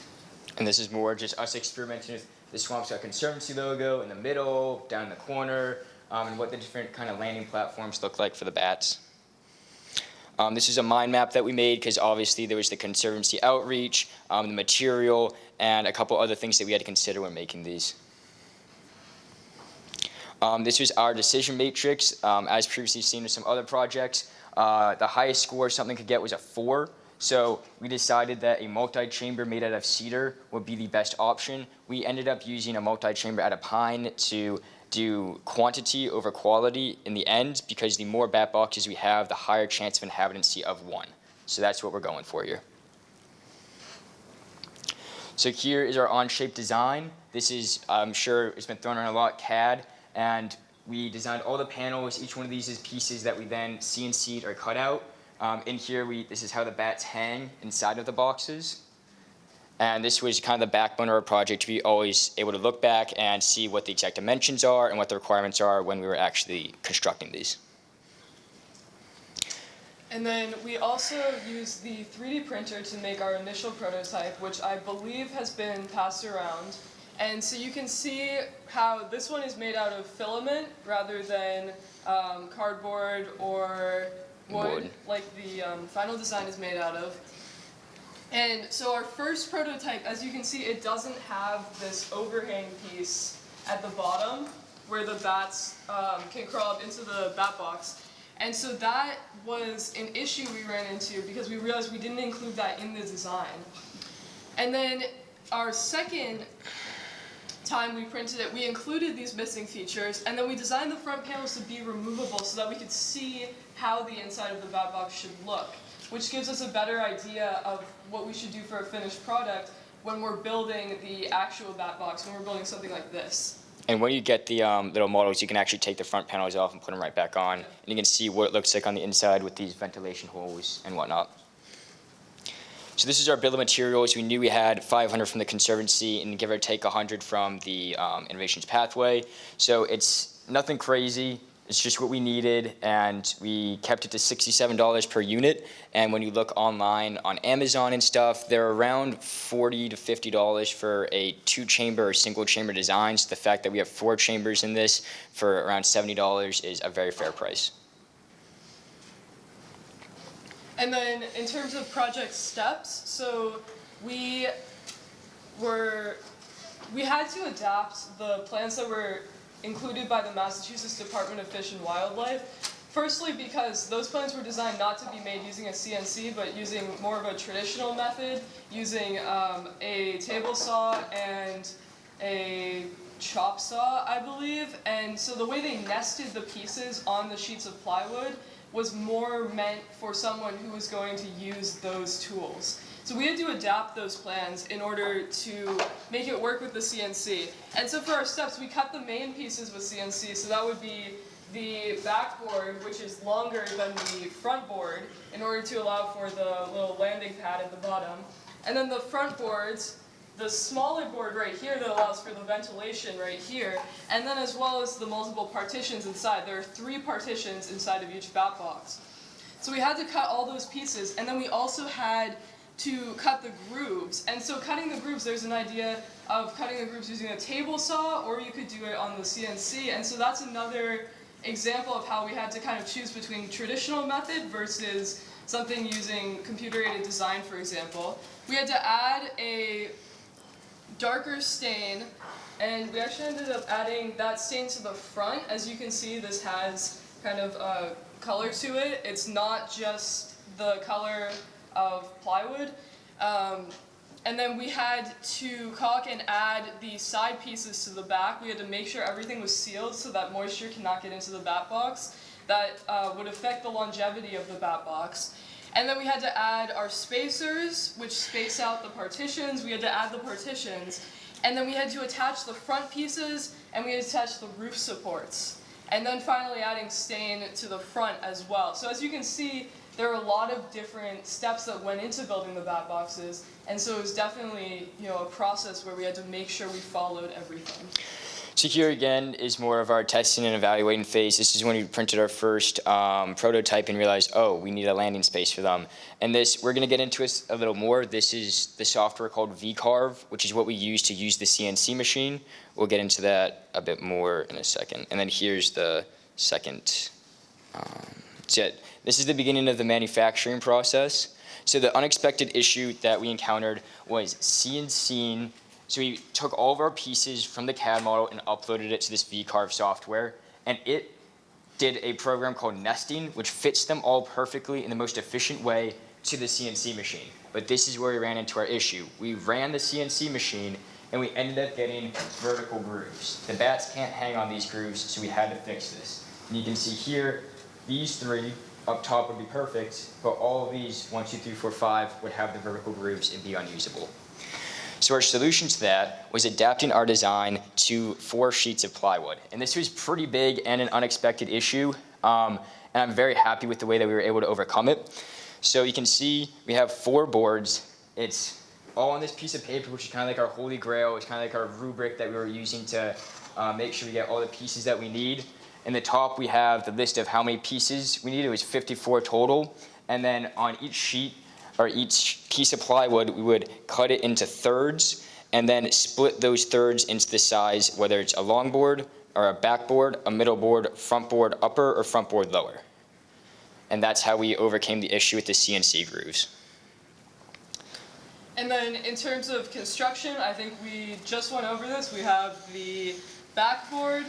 And this is more just us experimenting with the Swampscott Conservancy logo in the middle, down in the corner, and what the different kind of landing platforms look like for the bats. This is a mind map that we made because obviously there was the Conservancy outreach, the material, and a couple other things that we had to consider when making these. This was our decision matrix. As previously seen with some other projects, the highest score something could get was a 4. So we decided that a multi-chamber made out of cedar would be the best option. We ended up using a multi-chamber out of pine to do quantity over quality in the end, because the more bat boxes we have, the higher chance of inhabitancy of 1. So that's what we're going for here. So here is our Onshape design. This is, I'm sure it's been thrown around a lot, CAD, and we designed all the panels. Each one of these is pieces that we then CNC'd or cut out. In here, this is how the bats hang inside of the boxes. And this was kind of the backbone of our project to be always able to look back and see what the exact dimensions are and what the requirements are when we were actually constructing these. And then we also used the 3D printer to make our initial prototype, which I believe has been passed around. And so you can see how this one is made out of filament rather than cardboard or wood, like the final design is made out of. And so our first prototype, as you can see, it doesn't have this overhang piece at the bottom where the bats can crawl up into the bat box. And so that was an issue we ran into because we realized we didn't include that in the design. And then our second time we printed it, we included these missing features, and then we designed the front panels to be removable so that we could see how the inside of the bat box should look, which gives us a better idea of what we should do for a finished product when we're building the actual bat box, when we're building something like this. And when you get the little models, you can actually take the front panels off and put them right back on. And you can see what it looks like on the inside with these ventilation holes and whatnot. So this is our bill of materials. We knew we had 500 from the Conservancy and give or take 100 from the Innovations Pathway. So it's nothing crazy. It's just what we needed, and we kept it to $67 per unit. And when you look online on Amazon and stuff, they're around $40 to $50 for a 2-chamber or single-chamber design. So the fact that we have 4 chambers in this for around $70 is a very fair price. And then in terms of project steps, so we had to adapt the plans that were included by the Massachusetts Department of Fish and Wildlife. Firstly, because those plans were designed not to be made using a CNC, but using more of a traditional method, using a table saw and a chop saw, I believe. And so the way they nested the pieces on the sheets of plywood was more meant for someone who was going to use those tools. So we had to adapt those plans in order to make it work with the CNC. And so for our steps, we cut the main pieces with CNC, so that would be the backboard, which is longer than the front board, in order to allow for the little landing pad at the bottom. And then the front boards, the smaller board right here that allows for the ventilation right here, and then as well as the multiple partitions inside. There are 3 partitions inside of each bat box. So we had to cut all those pieces, and then we also had to cut the grooves. And so cutting the grooves, there's an idea of cutting the grooves using a table saw, or you could do it on the CNC. And so that's another example of how we had to kind of choose between traditional method versus something using computer-aided design, for example. We had to add a darker stain, and we actually ended up adding that stain to the front. As you can see, this has kind of a color to it. It's not just the color of plywood. And then we had to caulk and add the side pieces to the back. We had to make sure everything was sealed so that moisture cannot get into the bat box. That would affect the longevity of the bat box. And then we had to add our spacers, which space out the partitions. We had to add the partitions. And then we had to attach the front pieces, and we had to attach the roof supports. And then finally adding stain to the front as well. So as you can see, there are a lot of different steps that went into building the bat boxes, and so it was definitely, a process where we had to make sure we followed everything. So here again is more of our testing and evaluating phase. This is when we printed our first prototype and realized, oh, we need a landing space for them. And this, we're going to get into this a little more. This is the software called VCarve, which is what we use to use the CNC machine. We'll get into that a bit more in a second. And then here's the second. This is the beginning of the manufacturing process. So the unexpected issue that we encountered was CNCing. So we took all of our pieces from the CAD model and uploaded it to this VCarve software, and it did a program called nesting, which fits them all perfectly in the most efficient way to the CNC machine. But this is where we ran into our issue. We ran the CNC machine, and we ended up getting vertical grooves. The bats can't hang on these grooves, so we had to fix this. And you can see here, these 3 up top would be perfect, but all of these, 1, 2, 3, 4, 5, would have the vertical grooves and be unusable. So our solution to that was adapting our design to 4 sheets of plywood. And this was pretty big and an unexpected issue. and I'm very happy with the way that we were able to overcome it. So you can see we have 4 boards. It's all on this piece of paper, which is kind of like our holy grail. It's kind of like our rubric that we were using to make sure we get all the pieces that we need. In the top, we have the list of how many pieces we need. It was 54 total. And then on each sheet, or each piece of plywood, we would cut it into thirds and then split those thirds into the size, whether it's a long board or a back board, a middle board, front board upper, or front board lower. And that's how we overcame the issue with the CNC grooves. And then in terms of construction, I think we just went over this. We have the backboard,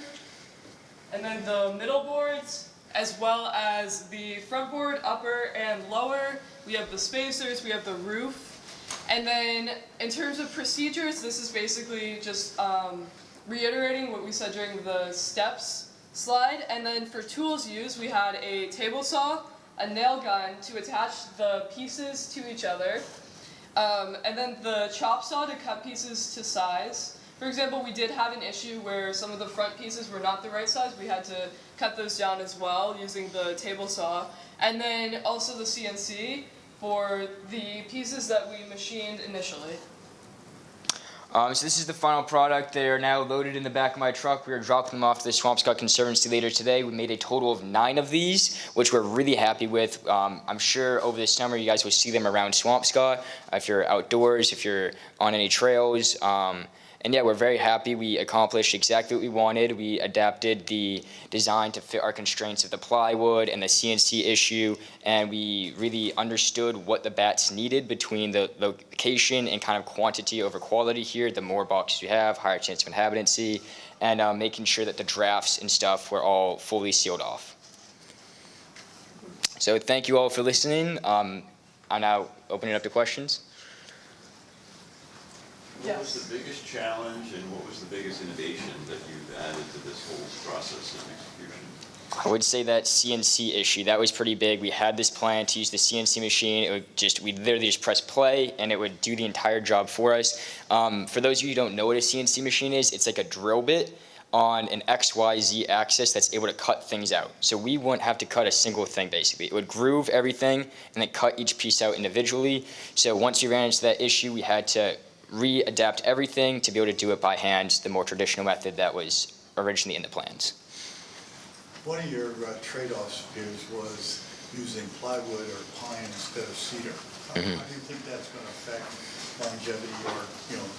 and then the middle boards, as well as the front board, upper and lower. We have the spacers, we have the roof. And then in terms of procedures, this is basically just reiterating what we said during the steps slide. And then for tools used, we had a table saw, a nail gun to attach the pieces to each other, and then the chop saw to cut pieces to size. For example, we did have an issue where some of the front pieces were not the right size. We had to cut those down as well using the table saw. And then also the CNC for the pieces that we machined initially. So this is the final product. They are now loaded in the back of my truck. We are dropping them off to the Swampscott Conservancy later today. We made a total of 9 of these, which we're really happy with. I'm sure over the summer you guys will see them around Swampscott, if you're outdoors, if you're on any trails. And yeah, we're very happy. We accomplished exactly what we wanted. We adapted the design to fit our constraints of the plywood and the CNC issue, and we really understood what the bats needed between the location and kind of quantity over quality here. The more boxes you have, higher chance of inhabitancy, and making sure that the drafts and stuff were all fully sealed off. So thank you all for listening. I'm now opening it up to questions. What was the biggest challenge and what was the biggest innovation that you've added to this whole process of execution? I would say that CNC issue, that was pretty big. We had this plan to use the CNC machine. It would we'd literally just press play and it would do the entire job for us. For those of you who don't know what a CNC machine is, it's like a drill bit on an XYZ axis that's able to cut things out. So we wouldn't have to cut a single thing basically. It would groove everything and then cut each piece out individually. So once we ran into that issue, we had to readapt everything to be able to do it by hand, the more traditional method that was originally in the plans. One of your trade-offs, Piers, was using plywood or pine instead of cedar. How do you think that's going to affect longevity or,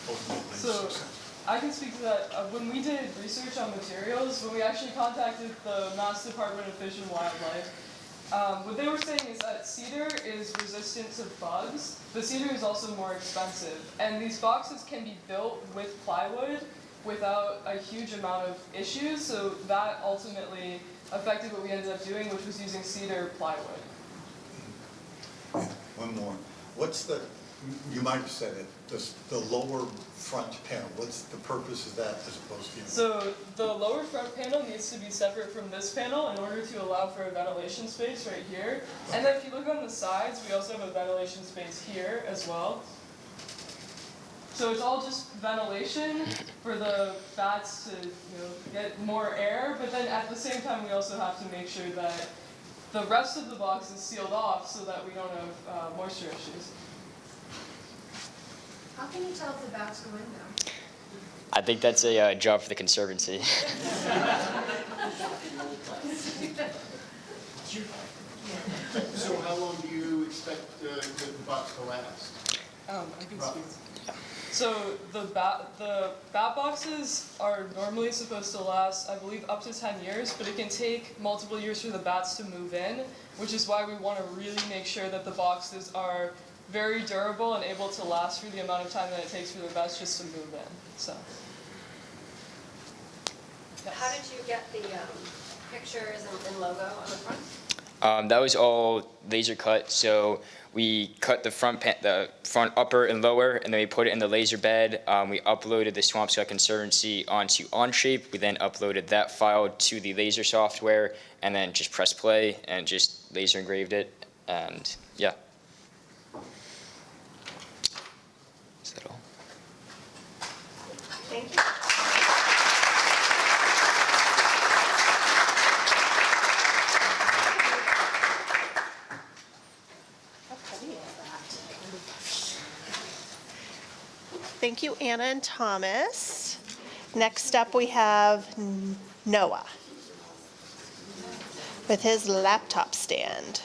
ultimately success? I can speak to that. When we did research on materials, when we actually contacted the Mass Department of Fish and Wildlife, what they were saying is that cedar is resistant to bugs, but cedar is also more expensive. And these boxes can be built with plywood without a huge amount of issues, so that ultimately affected what we ended up doing, which was using cedar plywood. One more. You might have said it, the lower front panel, what's the purpose of that as opposed to? So the lower front panel needs to be separate from this panel in order to allow for a ventilation space right here. Okay. And then if you look on the sides, we also have a ventilation space here as well. So it's all just ventilation for the bats to get more air, but then at the same time we also have to make sure that the rest of the box is sealed off so that we don't have moisture issues. How can you tell if the bats go in now? I think that's a job for the Conservancy. So how long do you expect the box to last? I can speak. So the bat boxes are normally supposed to last, I believe, up to 10 years, but it can take multiple years for the bats to move in, which is why we want to really make sure that the boxes are very durable and able to last for the amount of time that it takes for the bats just to move in. So. Yes. How did you get the pictures and logo on the front? That was all laser cut. So we cut the front upper and lower, and then we put it in the laser bed. We uploaded the Swampscott Conservancy onto Onshape. We then uploaded that file to the laser software, and then just press play and just laser engraved it. And yeah. Is that all? Thank you. Thank you, Anna and Thomas. Next up, we have Noah with his laptop stand.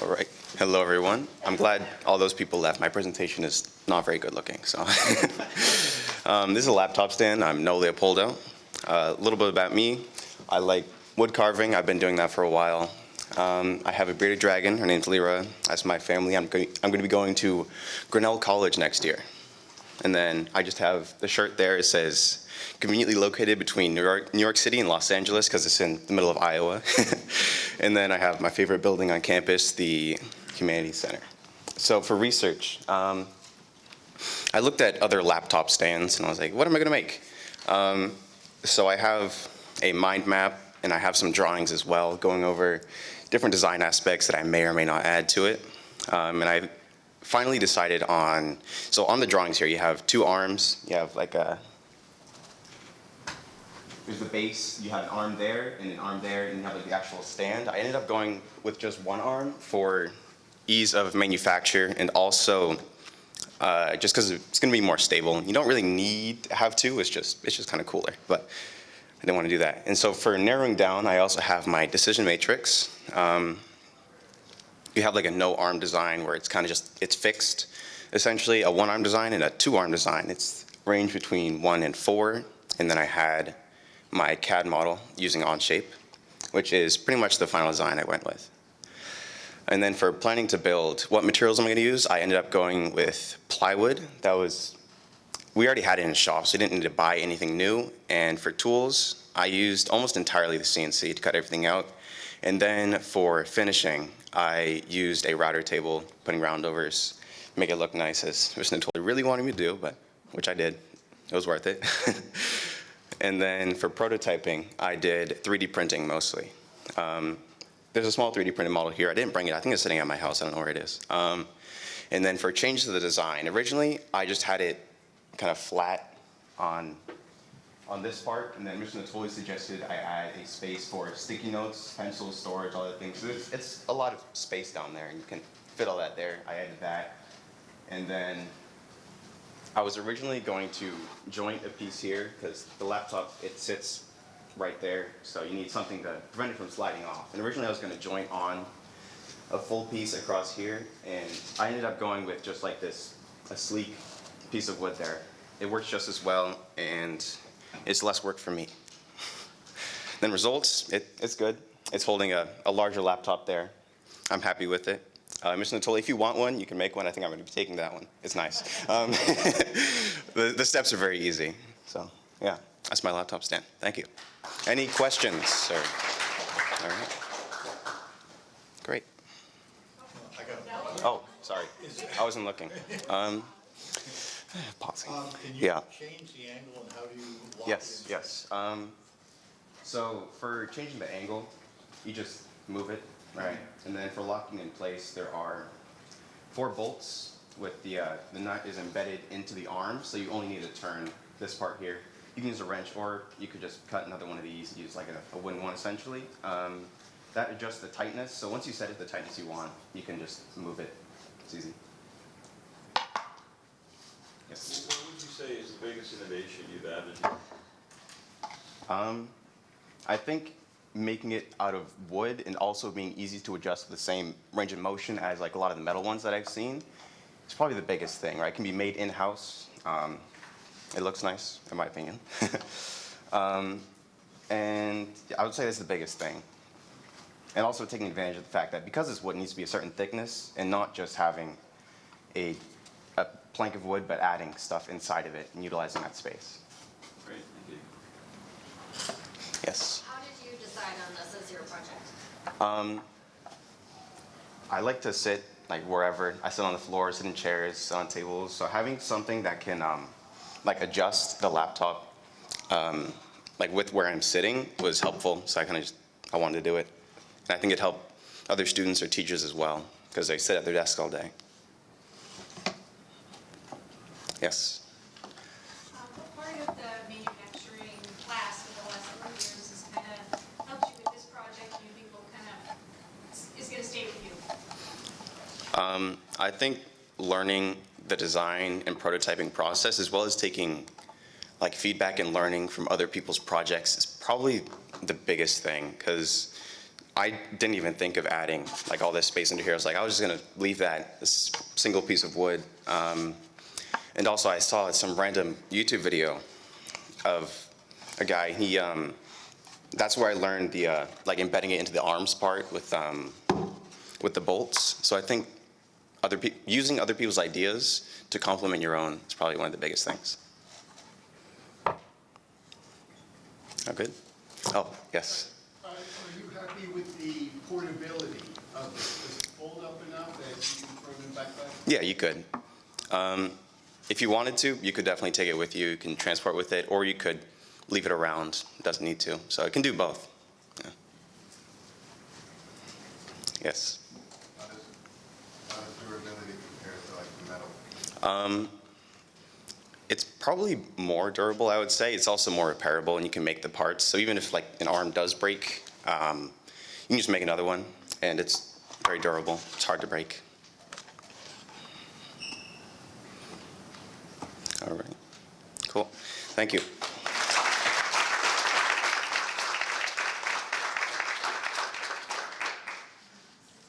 All right. Hello, everyone. I'm glad all those people left. My presentation is not very good looking, so. This is a laptop stand. I'm Noah Leopoldo. A little bit about me. I like wood carving. I've been doing that for a while. I have a bearded dragon. Her name's Lyra. That's my family. I'm going to be going to Grinnell College next year. And then I just have the shirt there. It says, conveniently located between New York City and Los Angeles, because it's in the middle of Iowa. And then I have my favorite building on campus, the Humanities Center. So for research, I looked at other laptop stands and I was like, what am I going to make? So I have a mind map and I have some drawings as well, going over different design aspects that I may or may not add to it. And I finally decided on, so on the drawings here, you have two arms. You have like there's the base, you have an arm there and an arm there, and you have like the actual stand. I ended up going with just one arm for ease of manufacture, and also just because it's going to be more stable. You don't really need to have two, it's just kind of cooler, but I didn't want to do that. And so for narrowing down, I also have my decision matrix. You have like a no arm design where it's kind of just, it's fixed. Essentially a one arm design and a two arm design. It's ranged between 1 and 4. And then I had my CAD model using Onshape, which is pretty much the final design I went with. And then for planning to build, what materials am I going to use? I ended up going with plywood. We already had it in the shop, so we didn't need to buy anything new. And for tools, I used almost entirely the CNC to cut everything out. And then for finishing, I used a router table, putting roundovers, make it look nice, as Mr. Natoli really wanted me to do, but which I did. It was worth it. And then for prototyping, I did 3D printing mostly. There's a small 3D printed model here. I didn't bring it. I think it's sitting at my house. I don't know where it is. And then for changes to the design, originally I just had it kind of flat on this part, and then Mr. Natoli suggested I add a space for sticky notes, pencils, storage, all that things. So it's a lot of space down there, and you can fit all that there. I added that. And then I was originally going to joint a piece here, because the laptop, it sits right there, so you need something to prevent it from sliding off. And originally I was going to joint on a full piece across here, and I ended up going with just like this, a sleek piece of wood there. It works just as well, and it's less work for me. Then results, it's good. It's holding a larger laptop there. I'm happy with it. Mr. Natoli, if you want one, you can make one. I think I'm going to be taking that one. It's nice. The steps are very easy. So, yeah, that's my laptop stand. Thank you. Any questions, sir? All right. Great. Oh, sorry. I wasn't looking. Pausing. Can you Yeah. change the angle and how do you lock Yes, it? yes. So for changing the angle, you just move it, right? And then for locking in place, there are 4 bolts with the nut is embedded into the arm, so you only need to turn this part here. You can use a wrench, or you could just cut another one of these, use like a wooden one essentially. That adjusts the tightness, so once you set it the tightness you want, you can just move it. It's easy. Yes. What would you say is the biggest innovation you've added? I think making it out of wood and also being easy to adjust to the same range of motion as like a lot of the metal ones that I've seen is probably the biggest thing, right? It can be made in-house. It looks nice, in my opinion. And I would say that's the biggest thing. And also taking advantage of the fact that because this wood needs to be a certain thickness and not just having a plank of wood, but adding stuff inside of it and utilizing that space. Great, thank you. Yes. How did you decide on this as your project? I like to sit like wherever. I sit on the floor, sit in chairs, sit on tables. So having something that can like adjust the laptop like with where I'm sitting was helpful. So I wanted to do it. And I think it helped other students or teachers as well, because they sit at their desk all day. Yes? What part of the manufacturing class I think learning the design and prototyping process, as well as taking like feedback and learning from other people's projects, is probably the biggest thing, because I didn't even think of adding like all this space into here. I was like, I was just gonna leave that, this single piece of wood. And also I saw some random YouTube video of a guy, that's where I learned the, like embedding it into the arms part with the bolts. So I think using other people's ideas to complement your own is probably one of the biggest things. Oh, good. Oh, yes. Are you happy with the portability of this? Does it fold up enough that you can throw it in the backpack? Yeah, you could. If you wanted to, you could definitely take it with you. You can transport with it, or you could leave it around. It doesn't need to. So it can do both. Yeah. Yes. How does durability compare to like the metal? It's probably more durable, I would say. It's also more repairable, and you can make the parts. So even if like an arm does break, you can just make another one, and it's very durable. It's hard to break. All right. Cool. Thank you.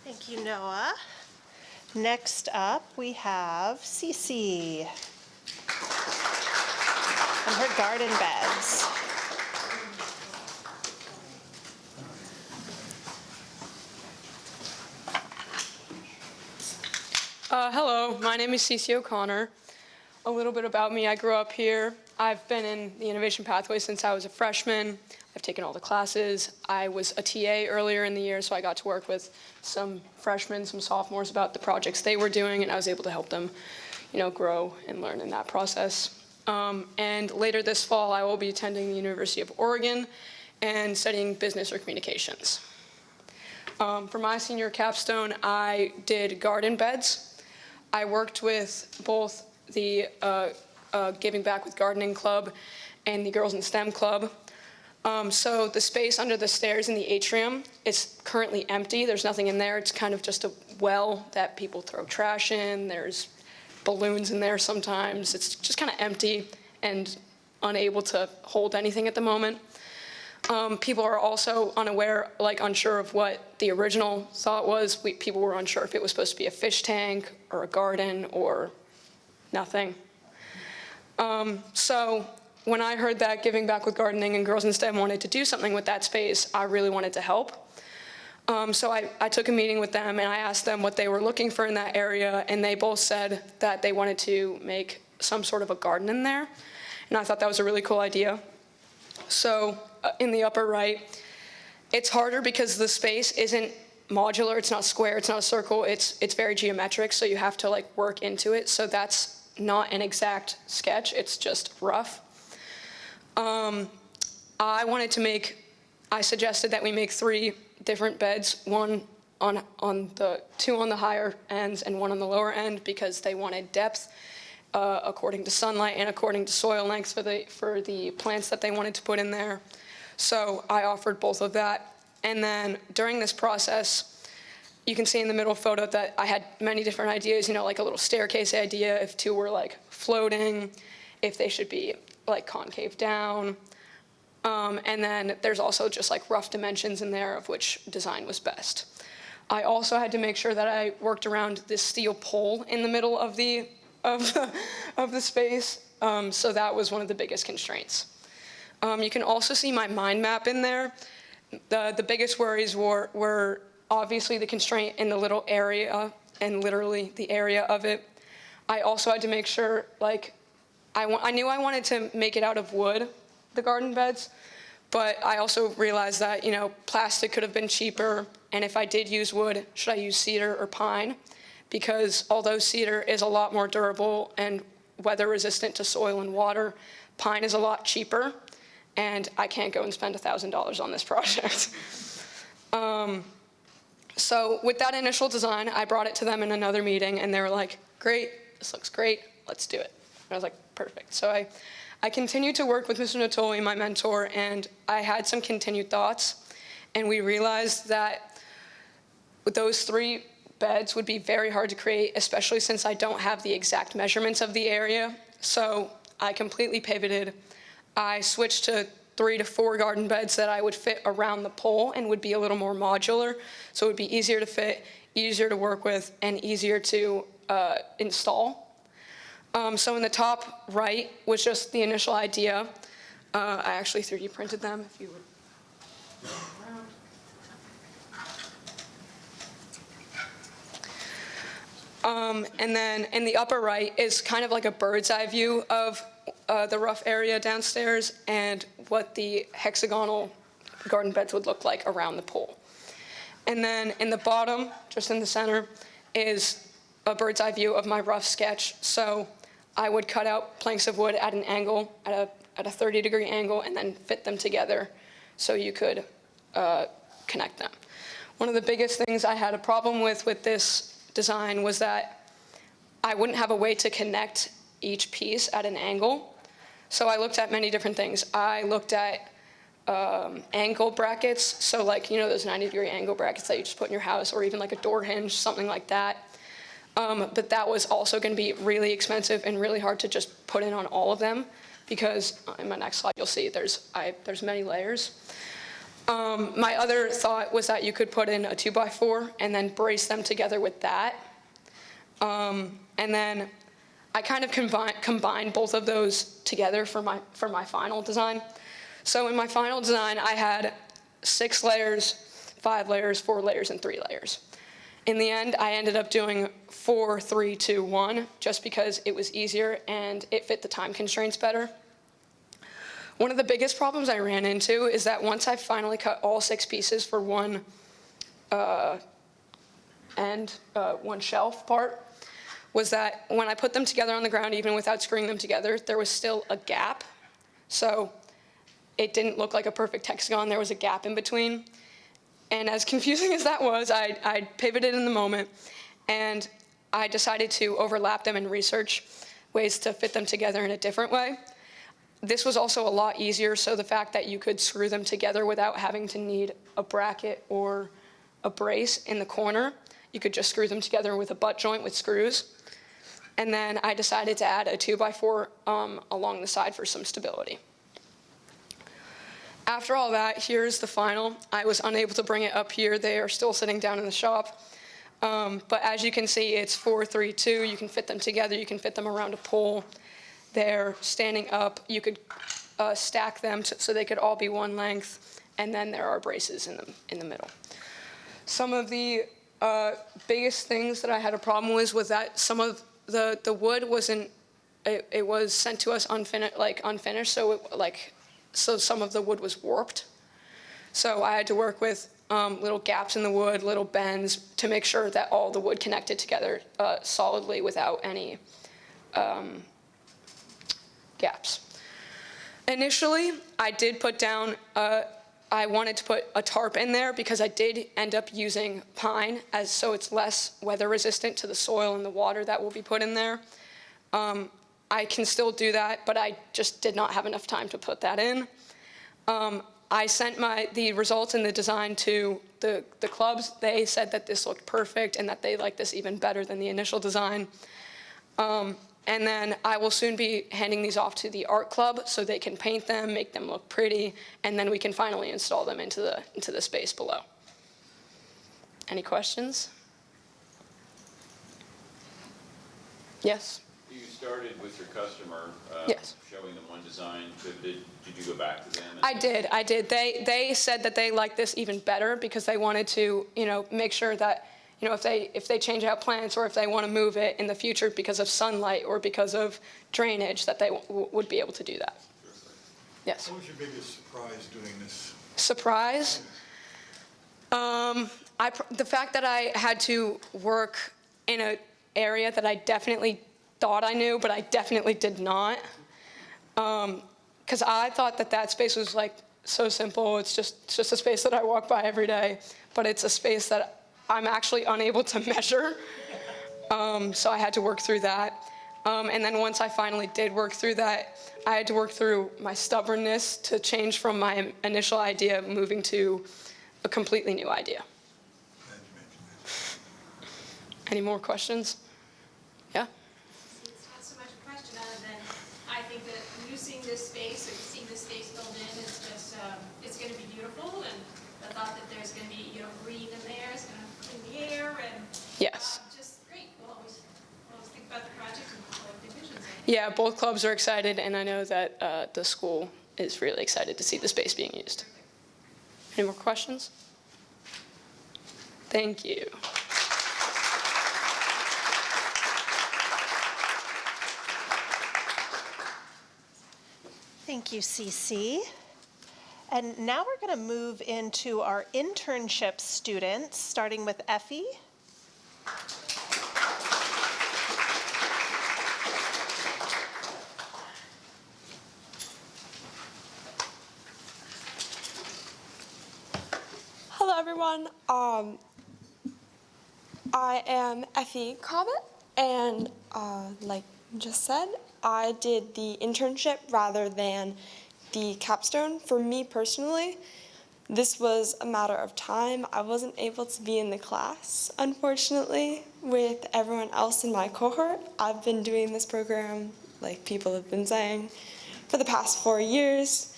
Thank you, Noah. Next up, we have Cece and her garden beds. Hello, my name is Cece O'Connor. A little bit about me, I grew up here. I've been in the innovation pathway since I was a freshman. I've taken all the classes. I was a TA earlier in the year, so I got to work with some freshmen, some sophomores about the projects they were doing, and I was able to help them, grow and learn in that process. And later this fall, I will be attending the University of Oregon and studying business or communications. For my senior capstone, I did garden beds. I worked with both the Giving Back with Gardening Club and the Girls in STEM Club. So the space under the stairs in the atrium is currently empty. There's nothing in there. It's kind of just a well that people throw trash in. There's balloons in there sometimes. It's just kind of empty and unable to hold anything at the moment. People are also unsure of what the original thought was. People were unsure if it was supposed to be a fish tank or a garden or nothing. So when I heard that Giving Back with Gardening and Girls in STEM wanted to do something with that space, I really wanted to help. So I took a meeting with them and I asked them what they were looking for in that area, and they both said that they wanted to make some sort of a garden in there. And I thought that was a really cool idea. So in the upper right, it's harder because the space isn't modular, it's not square, it's not a circle, it's very geometric, so you have to work into it. So that's not an exact sketch, it's just rough. I suggested that we make 3 different beds, two on the higher ends and one on the lower end, because they wanted depth according to sunlight and according to soil length for the plants that they wanted to put in there. So I offered both of that. And then during this process, you can see in the middle photo that I had many different ideas, like a little staircase idea, if 2 were floating, if they should be concave down. And then there's also just rough dimensions in there of which design was best. I also had to make sure that I worked around this steel pole in the middle of the space. So that was one of the biggest constraints. You can also see my mind map in there. The biggest worries were obviously the constraint in the little area and literally the area of it. I also had to make sure, I knew I wanted to make it out of wood, the garden beds, but I also realized that, plastic could have been cheaper, and if I did use wood, should I use cedar or pine? Because although cedar is a lot more durable and weather resistant to soil and water, pine is a lot cheaper, and I can't go and spend $1,000 on this project. So with that initial design, I brought it to them in another meeting, and they were like, great, this looks great, let's do it. And I was like, perfect. So I continued to work with Mr. Natoli, my mentor, and I had some continued thoughts, and we realized that with those 3 beds would be very hard to create, especially since I don't have the exact measurements of the area. So I completely pivoted. I switched to 3 to 4 garden beds that I would fit around the pole and would be a little more modular. So it would be easier to fit, easier to work with, and easier to install. So in the top right was just the initial idea. I actually 3D printed them, if you would. And then in the upper right is kind of like a bird's eye view of the rough area downstairs and what the hexagonal garden beds would look like around the pool. And then in the bottom, just in the center, is a bird's eye view of my rough sketch. So I would cut out planks of wood at an angle, at a 30-degree angle, and then fit them together so you could connect them. One of the biggest things I had a problem with this design was that I wouldn't have a way to connect each piece at an angle. So I looked at many different things. I looked at angle brackets, so like, you know, those 90-degree angle brackets that you just put in your house, or even like a door hinge, something like that. But that was also going to be really expensive and really hard to just put in on all of them, because in my next slide you'll see there's many layers. My other thought was that you could put in a 2x4 and then brace them together with that. And then I kind of combined both of those together for my final design. So in my final design, I had 6 layers, 5 layers, 4 layers, and 3 layers. In the end, I ended up doing 4, 3, 2, 1, just because it was easier and it fit the time constraints better. One of the biggest problems I ran into is that once I finally cut all 6 pieces for one one shelf part, was that when I put them together on the ground, even without screwing them together, there was still a gap. So it didn't look like a perfect hexagon. There was a gap in between. And as confusing as that was, I pivoted in the moment, and I decided to overlap them and research ways to fit them together in a different way. This was also a lot easier, so the fact that you could screw them together without having to need a bracket or a brace in the corner, you could just screw them together with a butt joint with screws. And then I decided to add a 2x4 along the side for some stability. After all that, here's the final. I was unable to bring it up here. They are still sitting down in the shop. But as you can see, it's 4, 3, 2. You can fit them together. You can fit them around a pole. They're standing up. You could stack them so they could all be one length. And then there are braces in the middle. Some of the biggest things that I had a problem with was that some of the wood wasn't. It was sent to us unfinished. So some of the wood was warped. So I had to work with little gaps in the wood, little bends, to make sure that all the wood connected together solidly without any gaps. Initially, I did put down, I wanted to put a tarp in there because I did end up using pine, so it's less weather resistant to the soil and the water that will be put in there. I can still do that, but I just did not have enough time to put that in. I sent the results and the design to the clubs. They said that this looked perfect and that they liked this even better than the initial design. And then I will soon be handing these off to the art club so they can paint them, make them look pretty, and then we can finally install them into the space below. Any questions? Yes? You started with your customer, Yes. showing them one design, pivoted. Did you go back to them? I did. They said that they liked this even better because they wanted to, make sure that, if they change out plants or if they want to move it in the future because of sunlight or because of drainage, that they would be able to do that. Yes. What was your biggest surprise doing this? Surprise? The fact that I had to work in an area that I definitely thought I knew, but I definitely did not. Because I thought that space was so simple. It's just a space that I walk by every day, but it's a space that I'm actually unable to measure. So I had to work through that. And then once I finally did work through that, I had to work through my stubbornness to change from my initial idea moving to a completely new idea. Any more questions? Yeah? It's not so much a question other than I think that using this space or seeing this space filled in is just, it's going to be beautiful, and the thought that there's going to be, green in there is going to clean the air and Yes. just great. We'll always think about the project and like the visions. Yeah, both clubs are excited, and I know that the school is really excited to see the space being used. Any more questions? Thank you. Thank you, Cece. And now we're going to move into our internship students, starting with Effie. Hello, everyone. I am Effie Cobbett, and like just said, I did the internship rather than the capstone. For me personally, this was a matter of time. I wasn't able to be in the class, unfortunately, with everyone else in my cohort. I've been doing this program, like people have been saying, for the past 4 years.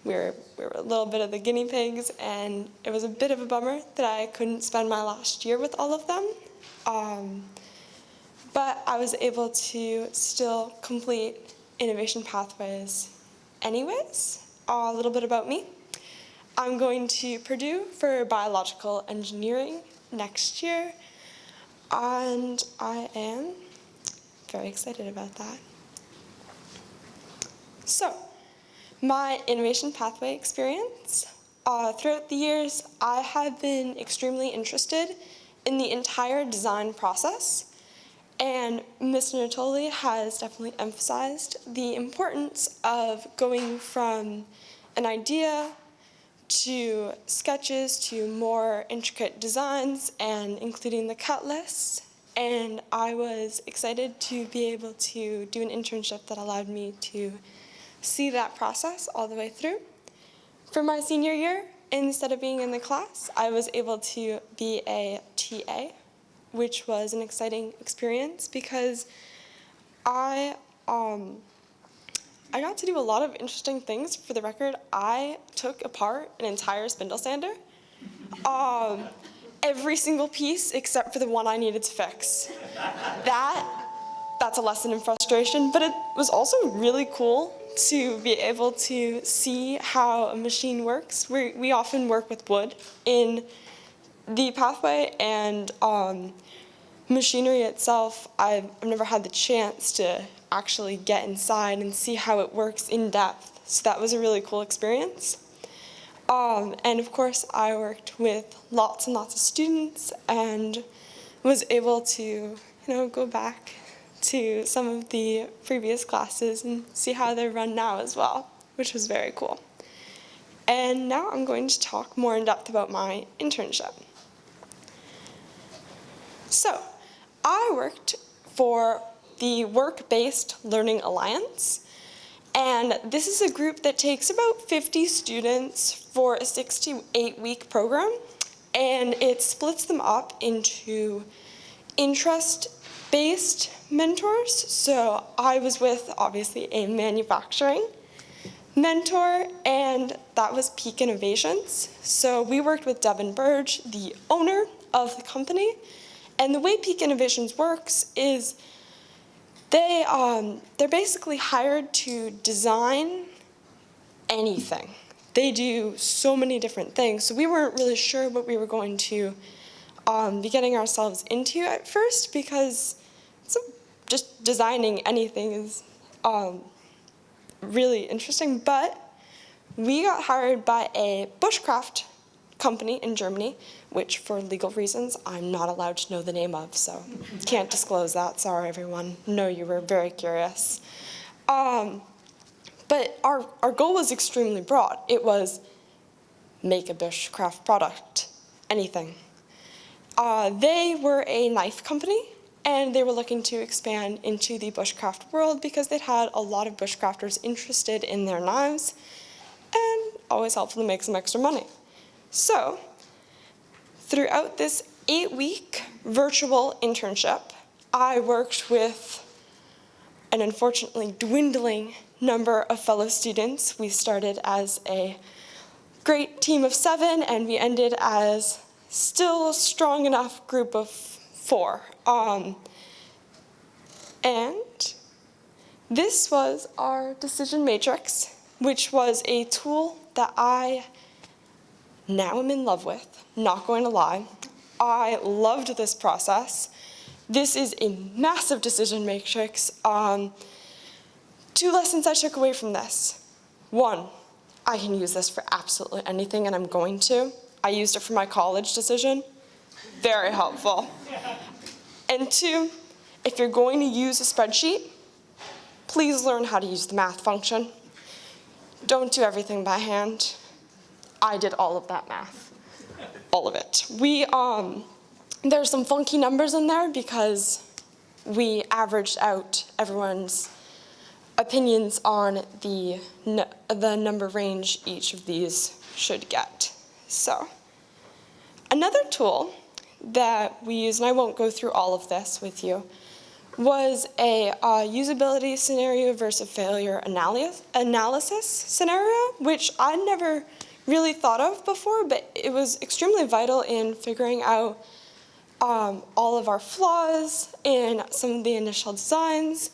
We were a little bit of the guinea pigs, and it was a bit of a bummer that I couldn't spend my last year with all of them. But I was able to still complete Innovation Pathways anyways. A little bit about me. I'm going to Purdue for biological engineering next year, and I am very excited about that. So, my innovation pathway experience. Throughout the years, I have been extremely interested in the entire design process, and Ms. Natoli has definitely emphasized the importance of going from an idea to sketches to more intricate designs and including the cut lists. And I was excited to be able to do an internship that allowed me to see that process all the way through. For my senior year, instead of being in the class, I was able to be a TA, which was an exciting experience because I got to do a lot of interesting things. For the record, I took apart an entire spindle sander, every single piece except for the one I needed to fix. That's a lesson in frustration, but it was also really cool to be able to see how a machine works. We often work with wood in the pathway, and machinery itself, I've never had the chance to actually get inside and see how it works in depth. So that was a really cool experience. And of course, I worked with lots and lots of students and was able to, go back to some of the previous classes and see how they're run now as well, which was very cool. And now I'm going to talk more in depth about my internship. So, I worked for the Work-Based Learning Alliance, and this is a group that takes about 50 students for a 6 to 8 week program, and it splits them up into interest-based mentors. So I was with, obviously, a manufacturing mentor, and that was Peak Innovations. So we worked with Devin Burge, the owner of the company, and the way Peak Innovations works is they're basically hired to design anything. They do so many different things, so we weren't really sure what we were going to be getting ourselves into at first, because just designing anything is really interesting. But we got hired by a bushcraft company in Germany, which for legal reasons I'm not allowed to know the name of, so can't disclose that. Sorry, everyone. No, you were very curious. But our goal was extremely broad. It was make a bushcraft product, anything. They were a knife company, and they were looking to expand into the bushcraft world because they'd had a lot of bushcrafters interested in their knives, and always helpful to make some extra money. So, throughout this 8-week virtual internship, I worked with an unfortunately dwindling number of fellow students. We started as a great team of 7, and we ended as still a strong enough group of 4. And this was our decision matrix, which was a tool that I now am in love with, not going to lie. I loved this process. This is a massive decision matrix. 2 lessons I took away from this. 1, I can use this for absolutely anything, and I'm going to. I used it for my college decision. Very helpful. And 2, if you're going to use a spreadsheet, please learn how to use the math function. Don't do everything by hand. I did all of that math. All of it. There's some funky numbers in there because we averaged out everyone's opinions on the number range each of these should get. So, another tool that we use, and I won't go through all of this with you, was a usability scenario versus failure analysis scenario, which I never really thought of before, but it was extremely vital in figuring out all of our flaws in some of the initial designs,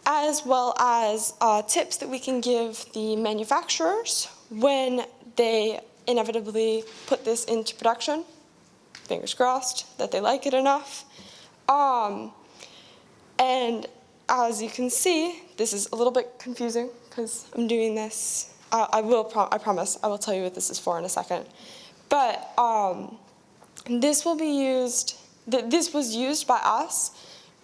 as well as tips that we can give the manufacturers when they inevitably put this into production. Fingers crossed that they like it enough. And as you can see, this is a little bit confusing because I'm doing this. I promise, I will tell you what this is for in a second. But this will be used, this was used by us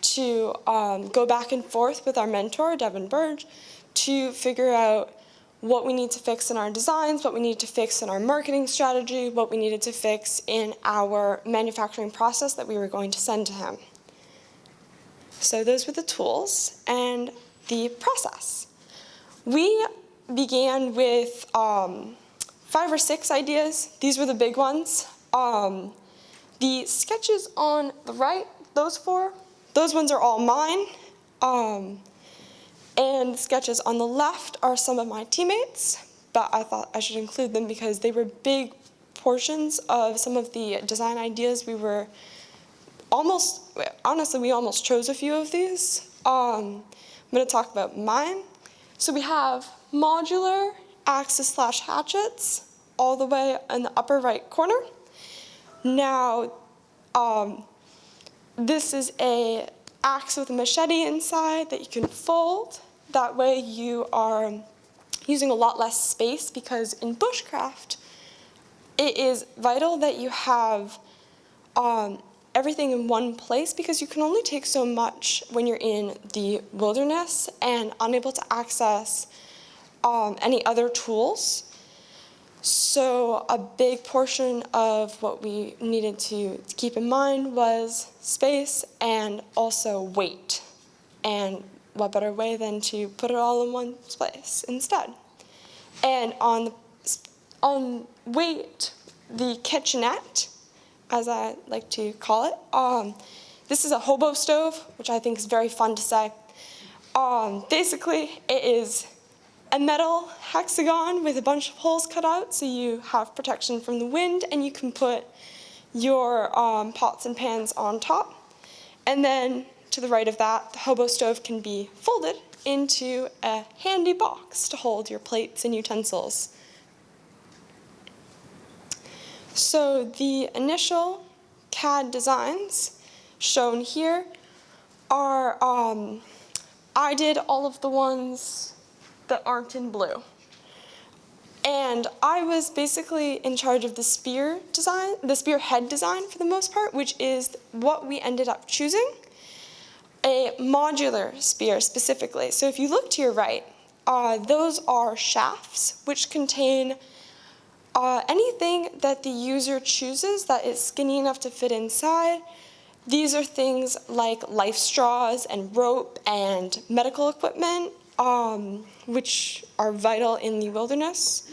to go back and forth with our mentor, Devin Burge, to figure out what we need to fix in our designs, what we need to fix in our marketing strategy, what we needed to fix in our manufacturing process that we were going to send to him. So those were the tools and the process. We began with 5 or 6 ideas. These were the big ones. The sketches on the right, those 4, those ones are all mine. And the sketches on the left are some of my teammates, but I thought I should include them because they were big portions of some of the design ideas we were honestly, we almost chose a few of these. I'm going to talk about mine. So we have modular axes/hatchets all the way in the upper right corner. Now, this is a axe with a machete inside that you can fold. That way you are using a lot less space because in bushcraft, it is vital that you have everything in one place because you can only take so much when you're in the wilderness and unable to access any other tools. So a big portion of what we needed to keep in mind was space and also weight. And what better way than to put it all in one place instead? And on weight, the kitchenette, as I like to call it, this is a hobo stove, which I think is very fun to say. Basically, it is a metal hexagon with a bunch of holes cut out so you have protection from the wind and you can put your pots and pans on top. And then to the right of that, the hobo stove can be folded into a handy box to hold your plates and utensils. So the initial CAD designs shown here are, I did all of the ones that aren't in blue. And I was basically in charge of the spear design, the spearhead design for the most part, which is what we ended up choosing. A modular spear specifically. So if you look to your right, those are shafts which contain anything that the user chooses that is skinny enough to fit inside. These are things like life straws and rope and medical equipment, which are vital in the wilderness.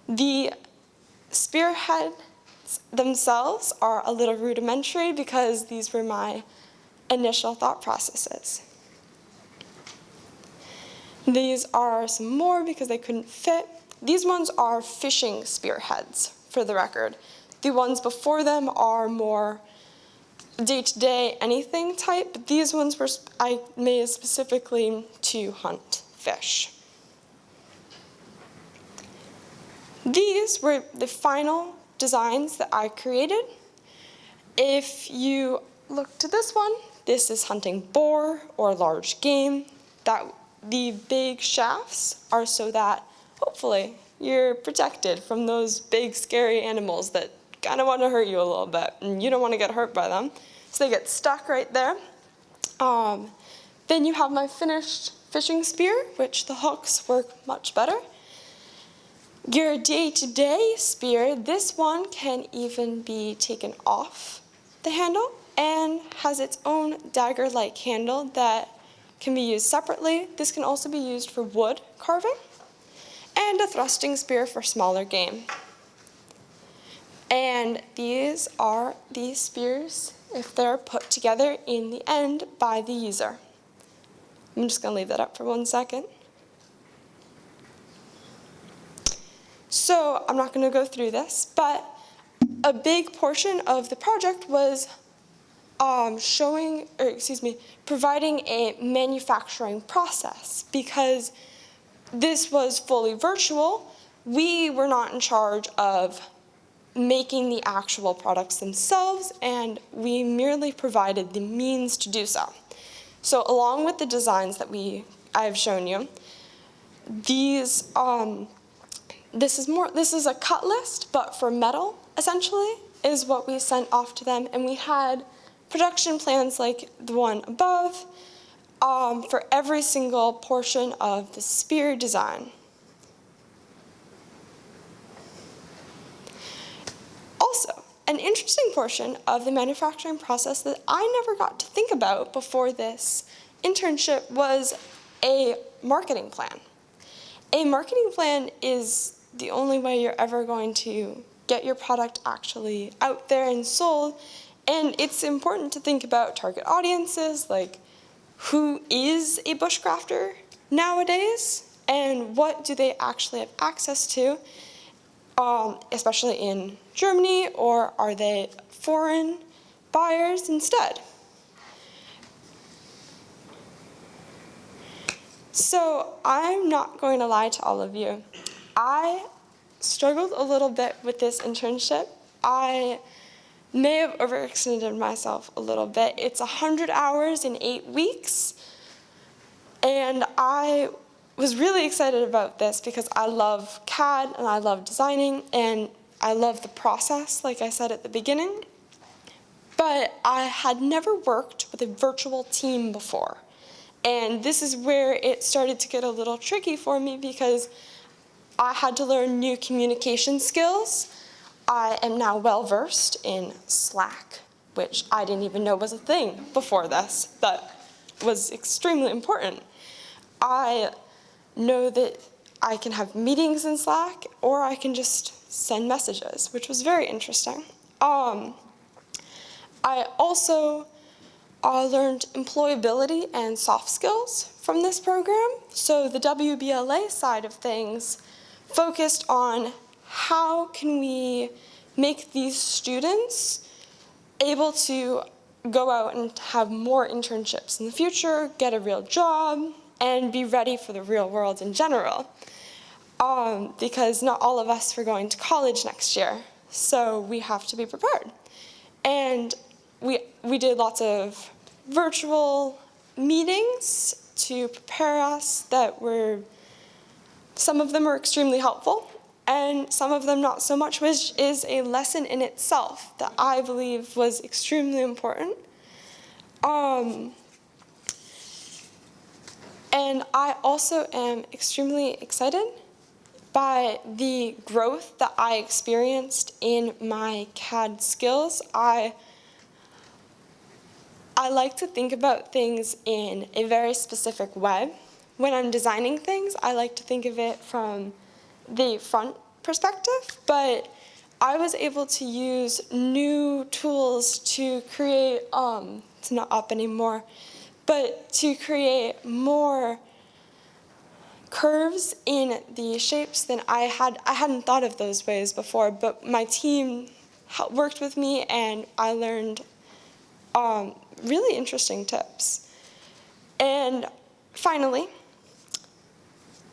The spearhead themselves are a little rudimentary because these were my initial thought processes. These are some more because they couldn't fit. These ones are fishing spearheads, for the record. The ones before them are more day-to-day anything type, but these ones were I made specifically to hunt fish. These were the final designs that I created. If you look to this one, this is hunting boar or large game. The big shafts are so that hopefully you're protected from those big scary animals that kind of want to hurt you a little bit, and you don't want to get hurt by them. So they get stuck right there. Then you have my finished fishing spear, which the hooks work much better. Your day-to-day spear, this one can even be taken off the handle and has its own dagger-like handle that can be used separately. This can also be used for wood carving, and a thrusting spear for smaller game. And these are the spears if they're put together in the end by the user. I'm just going to leave that up for 1 second. So I'm not going to go through this, but a big portion of the project was providing a manufacturing process. Because this was fully virtual, we were not in charge of making the actual products themselves, and we merely provided the means to do so. So along with the designs that I've shown you, these this is a cut list, but for metal essentially is what we sent off to them, and we had production plans like the one above for every single portion of the spear design. Also, an interesting portion of the manufacturing process that I never got to think about before this internship was a marketing plan. A marketing plan is the only way you're ever going to get your product actually out there and sold, and it's important to think about target audiences, like who is a bushcrafter nowadays, and what do they actually have access to, especially in Germany, or are they foreign buyers instead? So I'm not going to lie to all of you. I struggled a little bit with this internship. I may have overextended myself a little bit. It's 100 hours in 8 weeks, and I was really excited about this because I love CAD and I love designing and I love the process, like I said at the beginning. But I had never worked with a virtual team before. And this is where it started to get a little tricky for me because I had to learn new communication skills. I am now well-versed in Slack, which I didn't even know was a thing before this. That was extremely important. I know that I can have meetings in Slack, or I can just send messages, which was very interesting. I also learned employability and soft skills from this program. So the WBLA side of things focused on how can we make these students able to go out and have more internships in the future, get a real job, and be ready for the real world in general. Because not all of us are going to college next year, so we have to be prepared. And we did lots of virtual meetings to prepare us some of them were extremely helpful, and some of them not so much, which is a lesson in itself that I believe was extremely important. And I also am extremely excited by the growth that I experienced in my CAD skills. I like to think about things in a very specific way. When I'm designing things, I like to think of it from the front perspective, but I was able to use new tools to create, it's not up anymore, but to create more curves in the shapes than I hadn't thought of those ways before, but my team worked with me and I learned really interesting tips. And finally,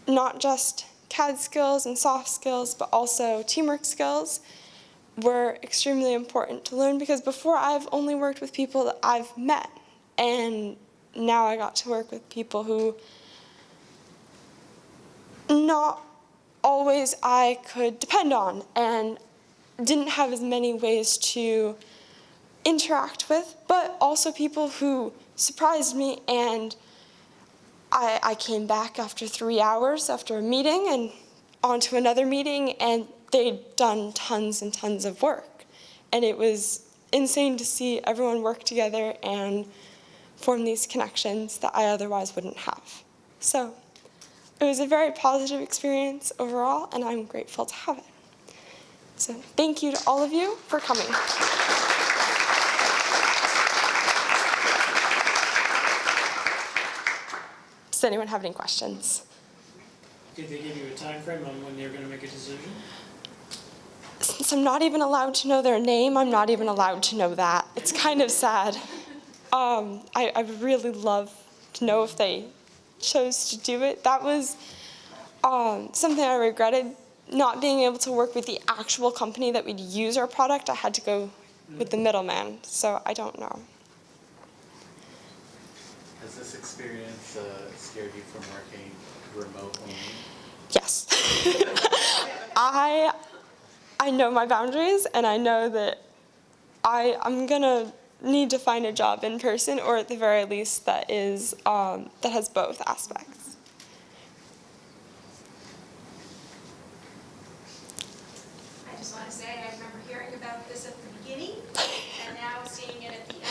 not just CAD skills and soft skills, but also teamwork skills were extremely important to learn, because before I've only worked with people that I've met, and now I got to work with people who not always I could depend on and didn't have as many ways to interact with, but also people who surprised me, and I came back after 3 hours after a meeting and on to another meeting, and they'd done tons and tons of work. And it was insane to see everyone work together and form these connections that I otherwise wouldn't have. So it was a very positive experience overall, and I'm grateful to have it. So thank you to all of you for coming. Does anyone have any questions? Did they give you a time frame on when they're going to make a decision? Since I'm not even allowed to know their name, I'm not even allowed to know that. It's kind of sad. I would really love to know if they chose to do it. That was something I regretted, not being able to work with the actual company that would use our product. I had to go with the middleman, so I don't know. Has this experience scared you from working remotely? Yes. I know my boundaries, and I know that I'm gonna need to find a job in person, or at the very least that has both aspects. I just want to say I remember hearing about this at the beginning and now seeing it at the end.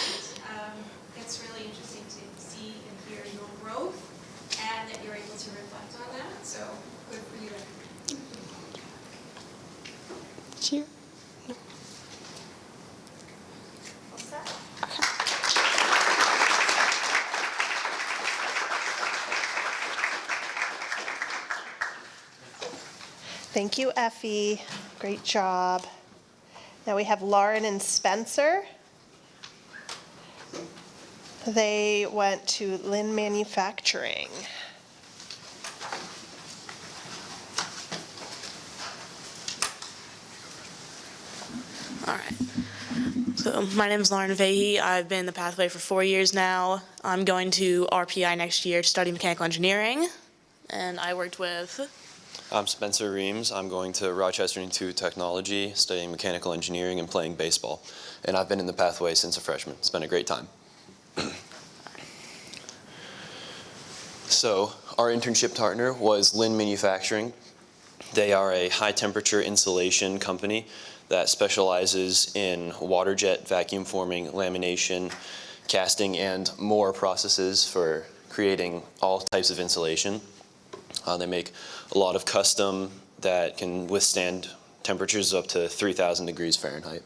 It's really interesting to see and hear your growth and that you're able to reflect on that. So good for you. Cheer. All set? Thank you, Effie. Great job. Now we have Lauren and Spencer. They went to Lynn Manufacturing. All right. So my name is Lauren Fahey. I've been in the pathway for 4 years now. I'm going to RPI next year to study mechanical engineering, and I worked with... I'm Spencer Reams. I'm going to Rochester Institute of Technology, studying mechanical engineering and playing baseball. And I've been in the pathway since a freshman. It's been a great time. So our internship partner was Lynn Manufacturing. They are a high-temperature insulation company that specializes in water jet vacuum forming, lamination, casting, and more processes for creating all types of insulation. They make a lot of custom that can withstand temperatures up to 3,000 degrees Fahrenheit.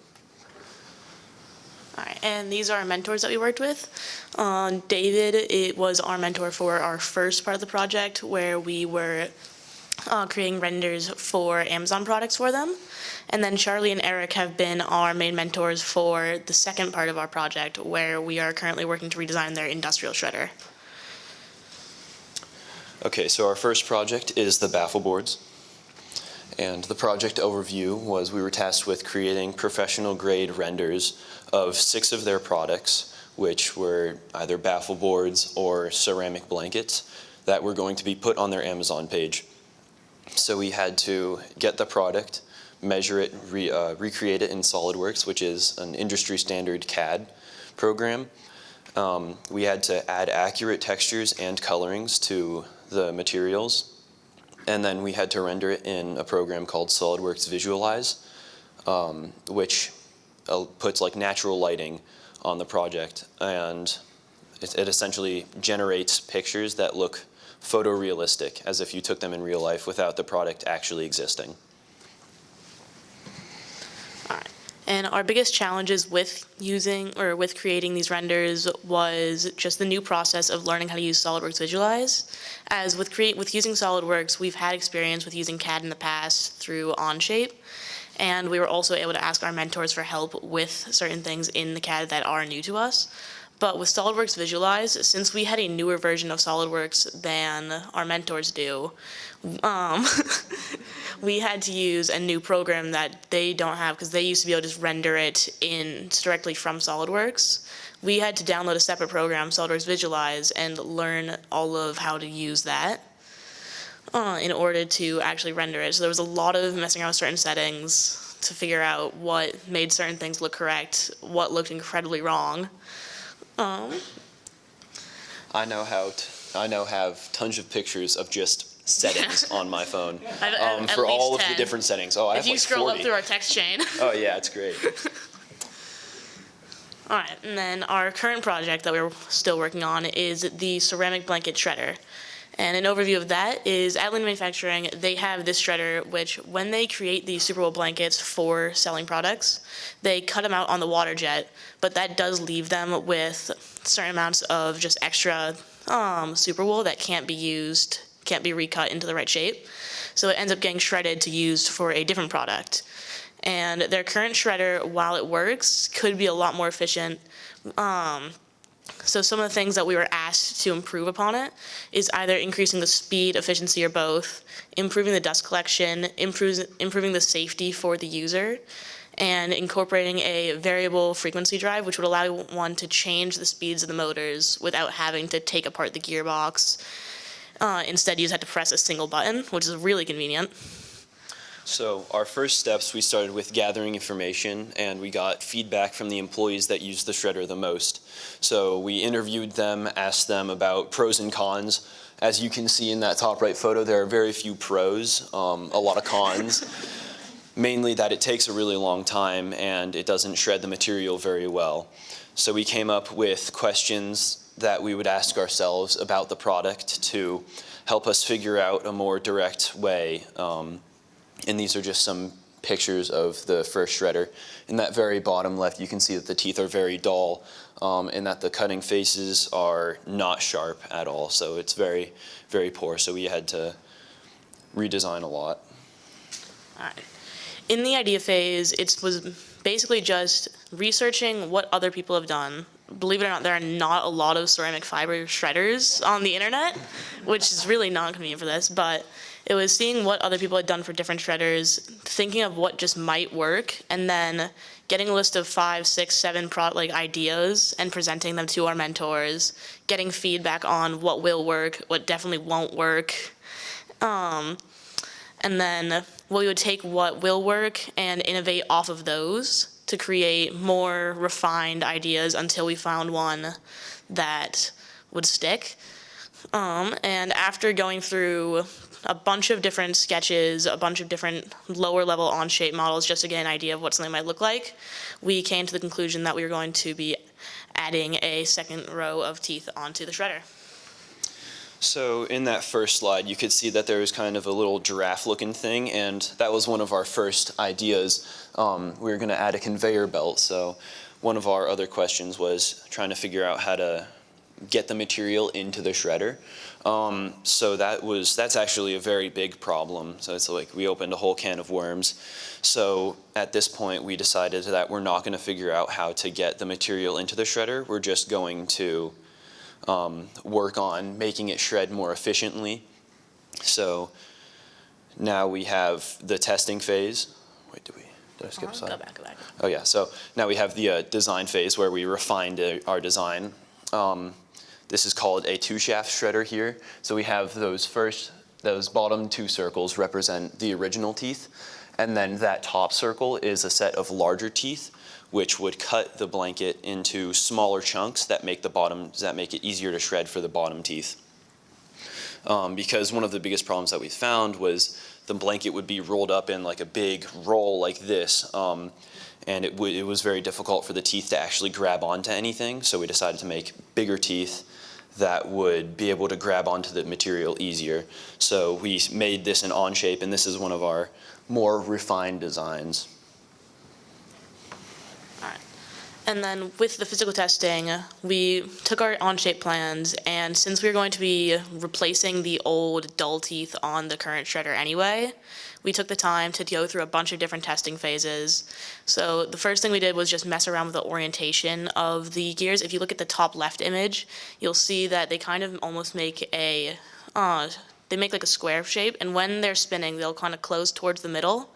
All right, and these are our mentors that we worked with. David, it was our mentor for our first part of the project, where we were creating renders for Amazon products for them. And then Charlie and Eric have been our main mentors for the second part of our project, where we are currently working to redesign their industrial shredder. Okay, so our first project is the baffle boards. And the project overview was we were tasked with creating professional grade renders of 6 of their products, which were either baffle boards or ceramic blankets that were going to be put on their Amazon page. So we had to get the product, measure it, recreate it in SolidWorks, which is an industry standard CAD program. We had to add accurate textures and colorings to the materials, and then we had to render it in a program called SolidWorks Visualize, which puts like natural lighting on the project, and it essentially generates pictures that look photorealistic, as if you took them in real life without the product actually existing. And our biggest challenges with creating these renders was just the new process of learning how to use SolidWorks Visualize. As with using SolidWorks, we've had experience with using CAD in the past through Onshape, and we were also able to ask our mentors for help with certain things in the CAD that are new to us. But with SolidWorks Visualize, since we had a newer version of SolidWorks than our mentors do, we had to use a new program that they don't have because they used to be able to just render it in directly from SolidWorks. We had to download a separate program, SolidWorks Visualize, and learn all of how to use that in order to actually render it. So there was a lot of messing around with certain settings to figure out what made certain things look correct, what looked incredibly wrong. I now have tons of pictures of just settings on my phone for all of the different settings. Oh, I have like 40. If you scroll up through our text chain. Oh yeah, it's great. All right, and then our current project that we're still working on is the ceramic blanket shredder. And an overview of that is at Lynn Manufacturing, they have this shredder, which when they create these Super Bowl blankets for selling products, they cut them out on the water jet, but that does leave them with certain amounts of just extra Super Bowl that can't be recut into the right shape. So it ends up getting shredded to use for a different product. And their current shredder, while it works, could be a lot more efficient. So some of the things that we were asked to improve upon it is either increasing the speed, efficiency, or both, improving the dust collection, improving the safety for the user, and incorporating a variable frequency drive, which would allow one to change the speeds of the motors without having to take apart the gearbox. Instead, you just have to press a single button, which is really convenient. So our first steps, we started with gathering information, and we got feedback from the employees that used the shredder the most. So we interviewed them, asked them about pros and cons. As you can see in that top right photo, there are very few pros, a lot of cons. Mainly that it takes a really long time and it doesn't shred the material very well. So we came up with questions that we would ask ourselves about the product to help us figure out a more direct way. And these are just some pictures of the first shredder. In that very bottom left, you can see that the teeth are very dull and that the cutting faces are not sharp at all. So it's very, very poor. So we had to redesign a lot. All right. In the idea phase, it was basically just researching what other people have done. Believe it or not, there are not a lot of ceramic fiber shredders on the internet, which is really not convenient for this, but it was seeing what other people had done for different shredders, thinking of what just might work, and then getting a list of 5, 6, 7 ideas and presenting them to our mentors, getting feedback on what will work, what definitely won't work. And then we would take what will work and innovate off of those to create more refined ideas until we found one that would stick. And after going through a bunch of different sketches, a bunch of different lower level Onshape models just to get an idea of what something might look like, we came to the conclusion that we were going to be adding a second row of teeth onto the shredder. So in that first slide, you could see that there was kind of a little giraffe-looking thing, and that was one of our first ideas. We were going to add a conveyor belt, so one of our other questions was trying to figure out how to get the material into the shredder. So that's actually a very big problem. So it's like we opened a whole can of worms. So at this point, we decided that we're not going to figure out how to get the material into the shredder. We're just going to work on making it shred more efficiently. So now we have the testing phase. Wait, did I skip a slide? Go back. Oh yeah, so now we have the design phase where we refined our design. This is called a 2-shaft shredder here. So we have those bottom 2 circles represent the original teeth, and then that top circle is a set of larger teeth which would cut the blanket into smaller chunks that make it easier to shred for the bottom teeth. Because one of the biggest problems that we found was the blanket would be rolled up in like a big roll like this, and it was very difficult for the teeth to actually grab onto anything, so we decided to make bigger teeth that would be able to grab onto the material easier. So we made this in Onshape, and this is one of our more refined designs. And then with the physical testing, we took our on-shape plans, and since we were going to be replacing the old dull teeth on the current shredder anyway, we took the time to go through a bunch of different testing phases. So the first thing we did was just mess around with the orientation of the gears. If you look at the top left image, you'll see that they kind of almost make a, they make like a square shape, and when they're spinning, they'll kind of close towards the middle,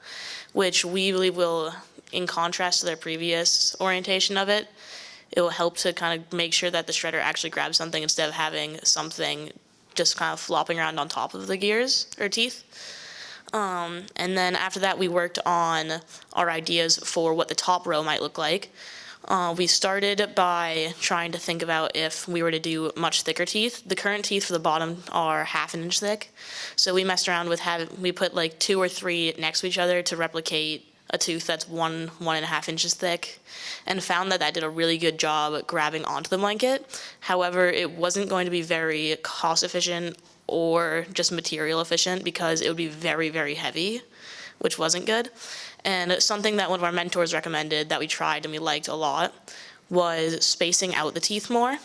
which we believe will, in contrast to their previous orientation of it, it will help to kind of make sure that the shredder actually grabs something instead of having something just kind of flopping around on top of the gears or teeth. And then after that, we worked on our ideas for what the top row might look like. We started by trying to think about if we were to do much thicker teeth. The current teeth for the bottom are 1/2 an inch thick. So we messed around with we put like 2 or 3 next to each other to replicate a tooth that's 1.5 inches thick, and found that that did a really good job grabbing onto the blanket. However, it wasn't going to be very cost efficient or just material efficient because it would be very, very heavy, which wasn't good. And something that one of our mentors recommended that we tried and we liked a lot was spacing out the teeth more.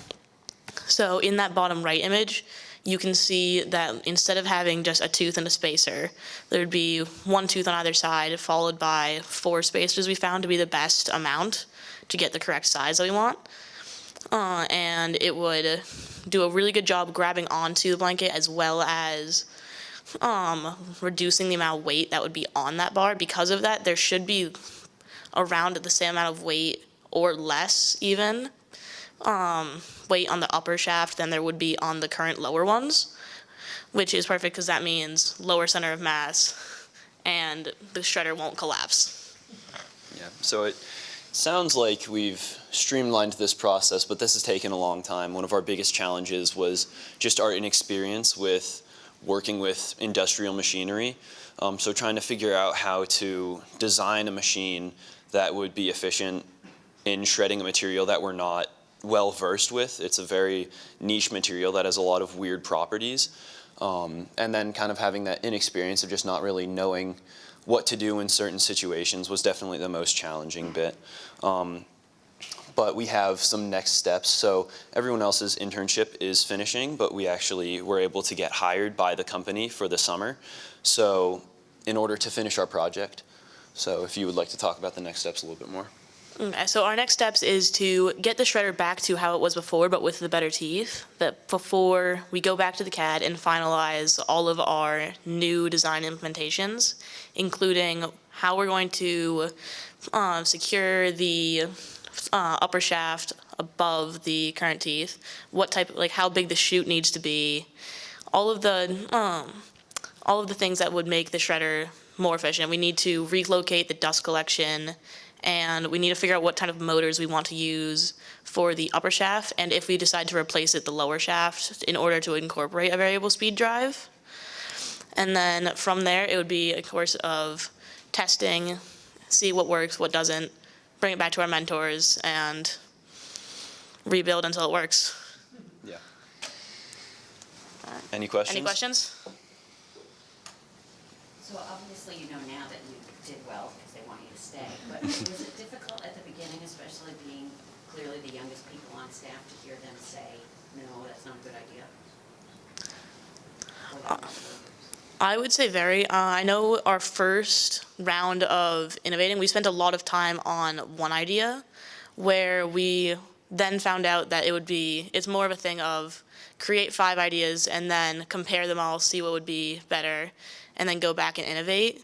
So in that bottom right image, you can see that instead of having just a tooth and a spacer, there would be 1 tooth on either side, followed by 4 spacers we found to be the best amount to get the correct size that we want. And it would do a really good job grabbing onto the blanket as well as reducing the amount of weight that would be on that bar. Because of that, there should be around the same amount of weight or less even weight on the upper shaft than there would be on the current lower ones, which is perfect because that means lower center of mass and the shredder won't collapse. Yeah, so it sounds like we've streamlined this process, but this has taken a long time. One of our biggest challenges was just our inexperience with working with industrial machinery. So trying to figure out how to design a machine that would be efficient in shredding a material that we're not well versed with. It's a very niche material that has a lot of weird properties. And then kind of having that inexperience of just not really knowing what to do in certain situations was definitely the most challenging bit. But we have some next steps. So everyone else's internship is finishing, but we actually were able to get hired by the company for the summer. So in order to finish our project. So if you would like to talk about the next steps a little bit more. Okay, so our next steps is to get the shredder back to how it was before, but with the better teeth. That before we go back to the CAD and finalize all of our new design implementations, including how we're going to secure the upper shaft above the current teeth, what type, like how big the chute needs to be, all of the things that would make the shredder more efficient. We need to relocate the dust collection, and we need to figure out what kind of motors we want to use for the upper shaft, and if we decide to replace it, the lower shaft, in order to incorporate a variable speed drive. And then from there, it would be a course of testing, see what works, what doesn't, bring it back to our mentors, and rebuild until it works. Yeah. Any questions? Any questions? So obviously you know now that you did well because they want you to stay, but was it difficult at the beginning, especially being clearly the youngest people on staff, to hear them say, no, that's not a good idea? I would say very. I know our first round of innovating, we spent a lot of time on one idea, where we then found out that it's more of a thing of create 5 ideas and then compare them all, see what would be better, and then go back and innovate.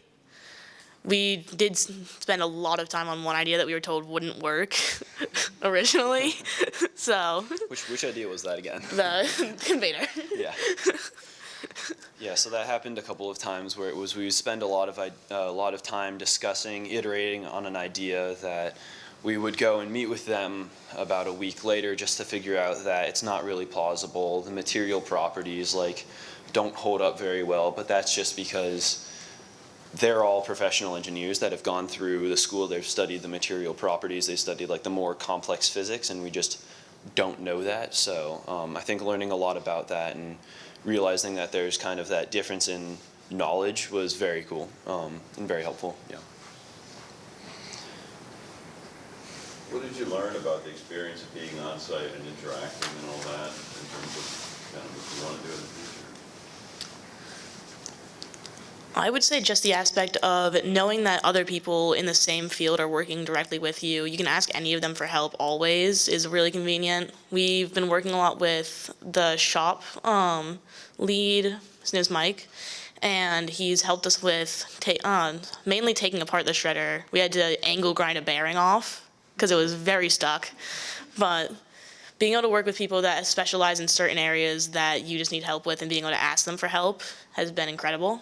We did spend a lot of time on one idea that we were told wouldn't work originally. So Which idea was that again? the conveyor. Yeah. Yeah, so that happened a couple of times where we would spend a lot of time discussing, iterating on an idea that we would go and meet with them about a week later just to figure out that it's not really plausible. The material properties don't hold up very well, but that's just because they're all professional engineers that have gone through the school. They've studied the material properties. They studied the more complex physics, and we just don't know that. So I think learning a lot about that and realizing that there's kind of that difference in knowledge was very cool and very helpful. Yeah. What did you learn about the experience of being on site and interacting and all that in terms of kind of what you want to do in the future? I would say just the aspect of knowing that other people in the same field are working directly with you. You can ask any of them for help always is really convenient. We've been working a lot with the shop lead, his name's Mike, and he's helped us with mainly taking apart the shredder. We had to angle grind a bearing off because it was very stuck, but being able to work with people that specialize in certain areas that you just need help with and being able to ask them for help has been incredible.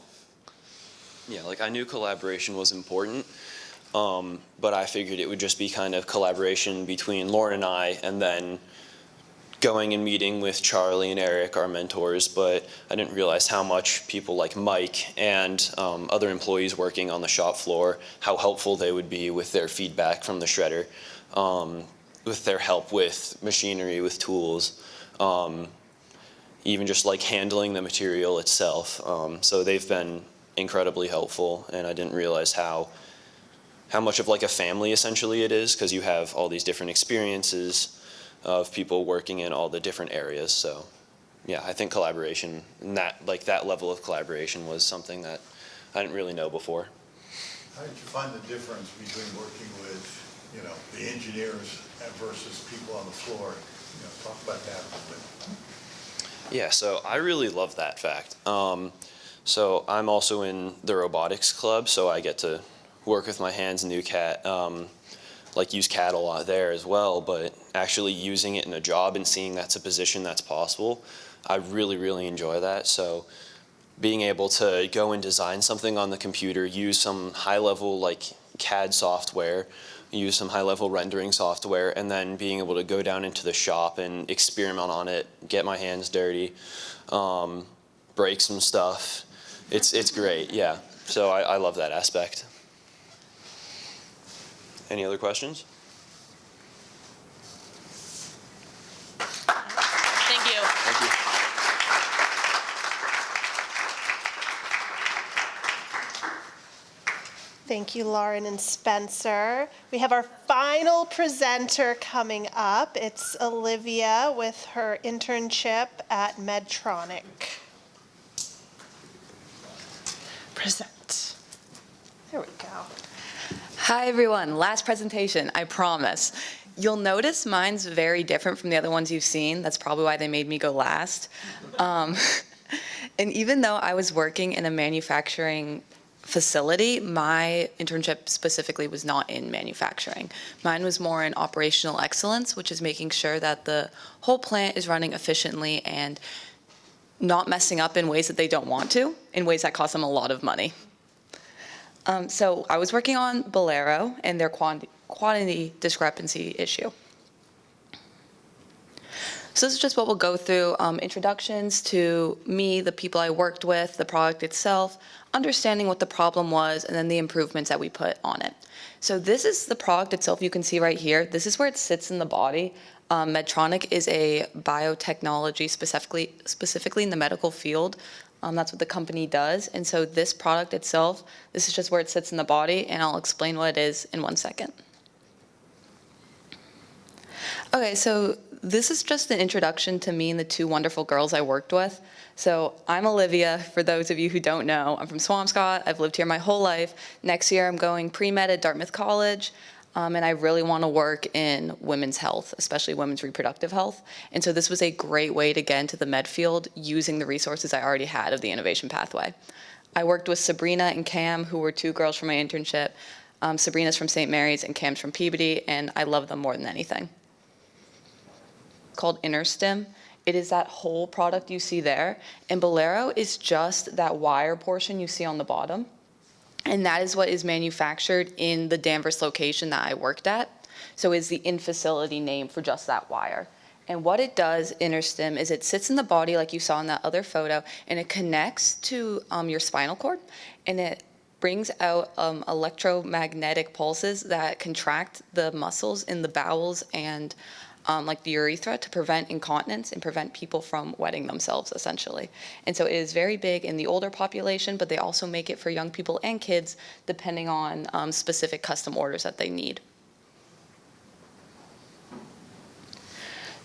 Yeah, like I knew collaboration was important, but I figured it would just be kind of collaboration between Lauren and I, and then going and meeting with Charlie and Eric, our mentors, but I didn't realize how much people like Mike and other employees working on the shop floor, how helpful they would be with their feedback from the shredder, with their help with machinery, with tools, even just like handling the material itself. So they've been incredibly helpful, and I didn't realize how much of like a family essentially it is, because you have all these different experiences of people working in all the different areas. So yeah, I think collaboration and that level of collaboration was something that I didn't really know before. How did you find the difference between working with, the engineers versus people on the floor? Talk about that a little bit. Yeah, so I really love that fact. So I'm also in the robotics club, so I get to work with my hands and do CAD, use CAD a lot there as well, but actually using it in a job and seeing that's a position that's possible, I really, really enjoy that. So being able to go and design something on the computer, use some high-level CAD software, use some high-level rendering software, and then being able to go down into the shop and experiment on it, get my hands dirty, break some stuff. It's great, yeah. So I love that aspect. Any other questions? Thank you. Thank you. Thank you, Lauren and Spencer. We have our final presenter coming up. It's Olivia with her internship at Medtronic. Present. There we go. Hi, everyone. Last presentation, I promise. You'll notice mine's very different from the other ones you've seen. That's probably why they made me go last. And even though I was working in a manufacturing facility, my internship specifically was not in manufacturing. Mine was more in operational excellence, which is making sure that the whole plant is running efficiently and not messing up in ways that they don't want to, in ways that cost them a lot of money. So I was working on Bolero and their quantity discrepancy issue. So this is just what we'll go through, introductions to me, the people I worked with, the product itself, understanding what the problem was, and then the improvements that we put on it. So this is the product itself you can see right here. This is where it sits in the body. Medtronic is a biotechnology, specifically in the medical field. That's what the company does. And so this product itself, this is just where it sits in the body, and I'll explain what it is in 1 second. Okay, so this is just an introduction to me and the two wonderful girls I worked with. So I'm Olivia, for those of you who don't know. I'm from Swampscott. I've lived here my whole life. Next year I'm going pre-med at Dartmouth College. And I really want to work in women's health, especially women's reproductive health. And so this was a great way to get into the med field using the resources I already had of the innovation pathway. I worked with Sabrina and Cam, who were two girls from my internship. Sabrina's from St. Mary's and Cam's from Peabody, and I love them more than anything. It's called InnerStim. It is that whole product you see there. And Bolero is just that wire portion you see on the bottom. And that is what is manufactured in the Danvers location that I worked at. So it's the in-facility name for just that wire. And what it does, InnerStim, is it sits in the body like you saw in that other photo, and it connects to your spinal cord, and it brings out electromagnetic pulses that contract the muscles in the bowels and like the urethra to prevent incontinence and prevent people from wetting themselves, essentially. And so it is very big in the older population, but they also make it for young people and kids, depending on specific custom orders that they need.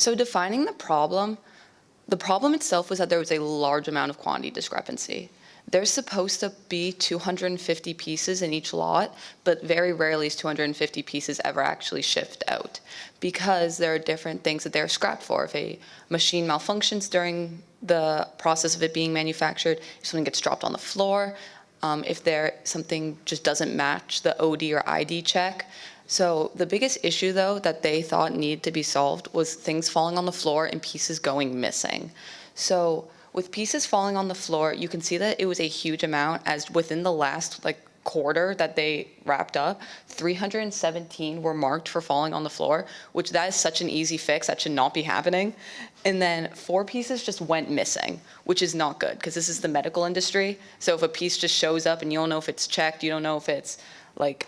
So defining the problem itself was that there was a large amount of quantity discrepancy. There's supposed to be 250 pieces in each lot, but very rarely is 250 pieces ever actually shipped out because there are different things that they're scrapped for. If a machine malfunctions during the process of it being manufactured, if something gets dropped on the floor, if something just doesn't match the OD or ID check. So the biggest issue, though, that they thought needed to be solved was things falling on the floor and pieces going missing. So with pieces falling on the floor, you can see that it was a huge amount, as within the last quarter that they wrapped up, 317 were marked for falling on the floor, which that is such an easy fix. That should not be happening. And then 4 pieces just went missing, which is not good because this is the medical industry. So if a piece just shows up and you don't know if it's checked, you don't know if it's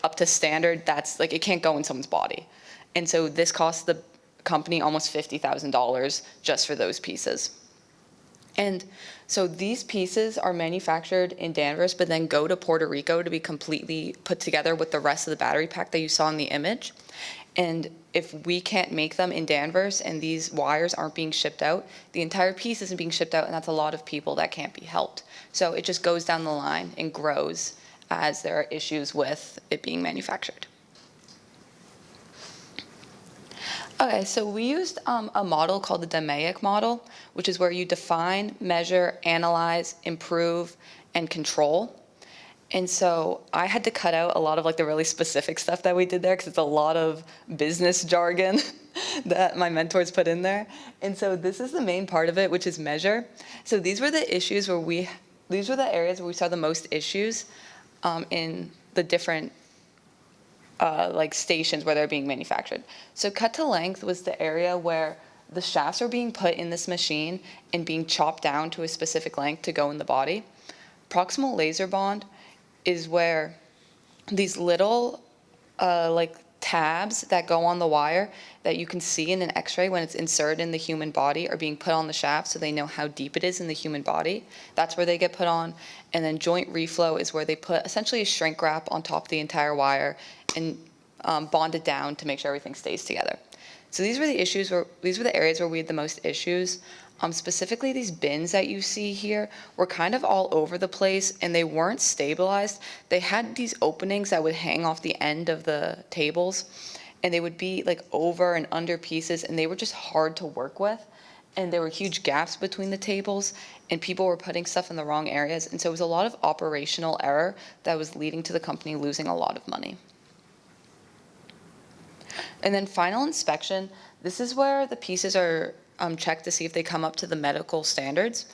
up to standard, that's it can't go in someone's body. And so this cost the company almost $50,000 just for those pieces. And so these pieces are manufactured in Danvers, but then go to Puerto Rico to be completely put together with the rest of the battery pack that you saw in the image. And if we can't make them in Danvers and these wires aren't being shipped out, the entire piece isn't being shipped out, and that's a lot of people that can't be helped. So it just goes down the line and grows as there are issues with it being manufactured. Okay, so we used a model called the DMAIC model, which is where you define, measure, analyze, improve, and control. And so I had to cut out a lot of the really specific stuff that we did there because it's a lot of business jargon that my mentors put in there. And so this is the main part of it, which is measure. So these were the areas where we saw the most issues in the different stations where they're being manufactured. So cut to length was the area where the shafts are being put in this machine and being chopped down to a specific length to go in the body. Proximal laser bond is where these little tabs that go on the wire that you can see in an x-ray when it's inserted in the human body are being put on the shaft so they know how deep it is in the human body. That's where they get put on. And then joint reflow is where they put essentially a shrink wrap on top of the entire wire and bond it down to make sure everything stays together. So these were the areas where we had the most issues. Specifically, these bins that you see here were kind of all over the place and they weren't stabilized. They had these openings that would hang off the end of the tables and they would be over and under pieces and they were just hard to work with. And there were huge gaps between the tables and people were putting stuff in the wrong areas. And so it was a lot of operational error that was leading to the company losing a lot of money. And then final inspection, this is where the pieces are checked to see if they come up to the medical standards.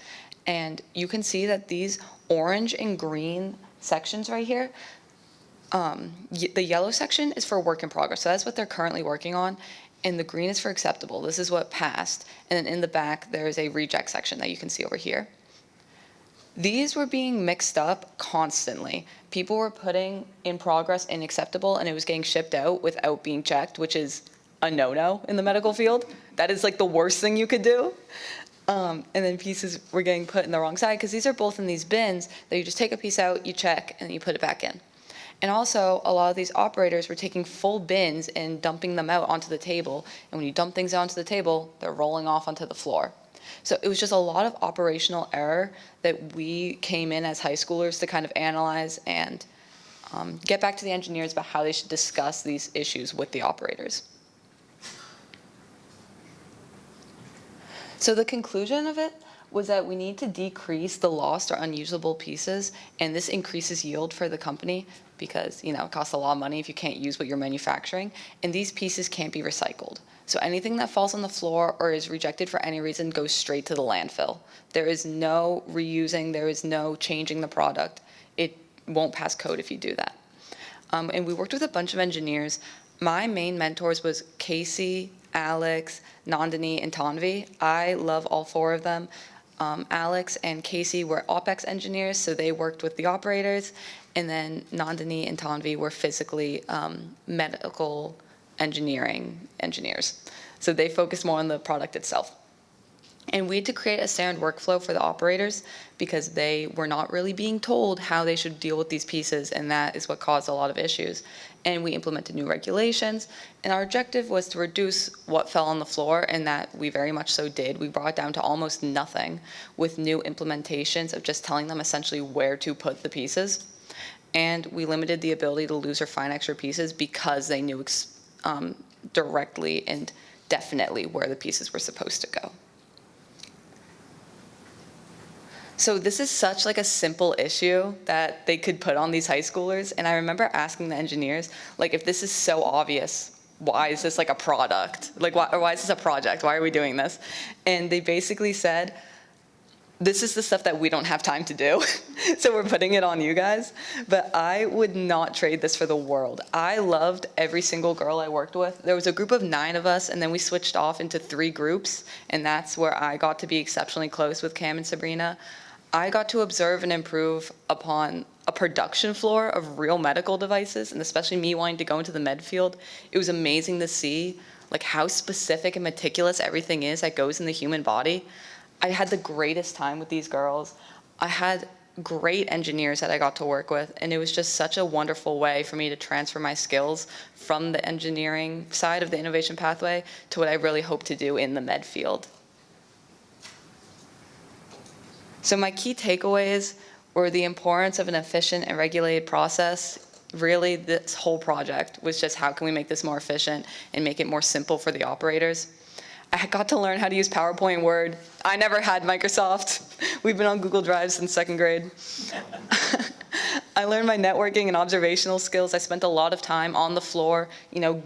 And you can see that these orange and green sections right here, the yellow section is for work in progress. So that's what they're currently working on. And the green is for acceptable. This is what passed. And then in the back, there's a reject section that you can see over here. These were being mixed up constantly. People were putting in progress and acceptable, and it was getting shipped out without being checked, which is a no-no in the medical field. That is the worst thing you could do. And then pieces were getting put in the wrong side because these are both in these bins that you just take a piece out, you check, and then you put it back in. And also, a lot of these operators were taking full bins and dumping them out onto the table. And when you dump things onto the table, they're rolling off onto the floor. So it was just a lot of operational error that we came in as high schoolers to kind of analyze and get back to the engineers about how they should discuss these issues with the operators. So the conclusion of it was that we need to decrease the lost or unusable pieces, and this increases yield for the company because, it costs a lot of money if you can't use what you're manufacturing, and these pieces can't be recycled. So anything that falls on the floor or is rejected for any reason goes straight to the landfill. There is no reusing, there is no changing the product. It won't pass code if you do that. And we worked with a bunch of engineers. My main mentors was Casey, Alex, Nandini, and Tanvi. I love all 4 of them. Alex and Casey were OpEx engineers, so they worked with the operators. And then Nandini and Tanvi were physically medical engineering engineers. So they focused more on the product itself. And we had to create a standard workflow for the operators because they were not really being told how they should deal with these pieces, and that is what caused a lot of issues. And we implemented new regulations, and our objective was to reduce what fell on the floor, and that we very much so did. We brought it down to almost nothing with new implementations of just telling them essentially where to put the pieces. And we limited the ability to lose or find extra pieces because they knew directly and definitely where the pieces were supposed to go. So this is such like a simple issue that they could put on these high schoolers. And I remember asking the engineers, like, if this is so obvious, why is this like a product? Like, why is this a project? Why are we doing this? And they basically said, this is the stuff that we don't have time to do. So we're putting it on you guys. But I would not trade this for the world. I loved every single girl I worked with. There was a group of 9 of us, and then we switched off into 3 groups. And that's where I got to be exceptionally close with Cam and Sabrina. I got to observe and improve upon a production floor of real medical devices, and especially me wanting to go into the med field. It was amazing to see like how specific and meticulous everything is that goes in the human body. I had the greatest time with these girls. I had great engineers that I got to work with, and it was just such a wonderful way for me to transfer my skills from the engineering side of the innovation pathway to what I really hope to do in the med field. So my key takeaways were the importance of an efficient and regulated process. Really, this whole project was just how can we make this more efficient and make it more simple for the operators. I got to learn how to use PowerPoint and Word. I never had Microsoft. We've been on Google Drive since 2nd grade. I learned my networking and observational skills. I spent a lot of time on the floor,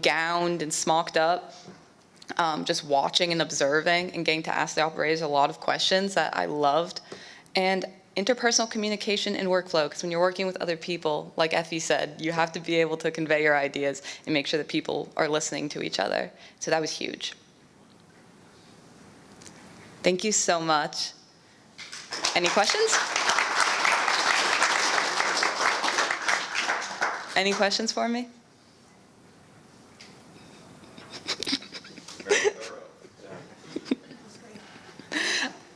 gowned and smocked up, just watching and observing and getting to ask the operators a lot of questions that I loved. And interpersonal communication and workflow, because when you're working with other people, like Effie said, you have to be able to convey your ideas and make sure that people are listening to each other. So that was huge. Thank you so much. Any questions? Any questions for me?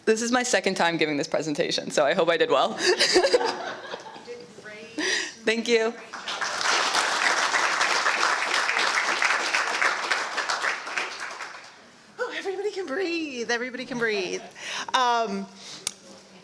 This is my 2nd time giving this presentation, so I hope I did well. Thank you. Oh, everybody can breathe. Everybody can breathe.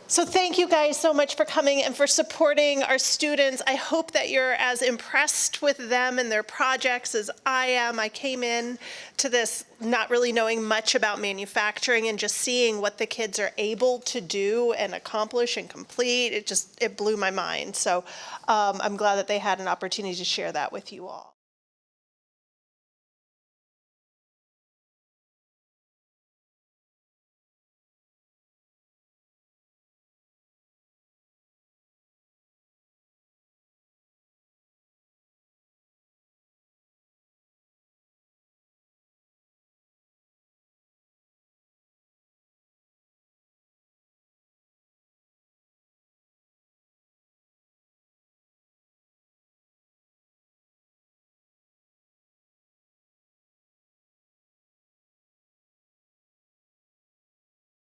So thank you guys so much for coming and for supporting our students. I hope that you're as impressed with them and their projects as I am. I came in to this not really knowing much about manufacturing, and just seeing what the kids are able to do and accomplish and complete, it blew my mind. So I'm glad that they had an opportunity to share that with you all.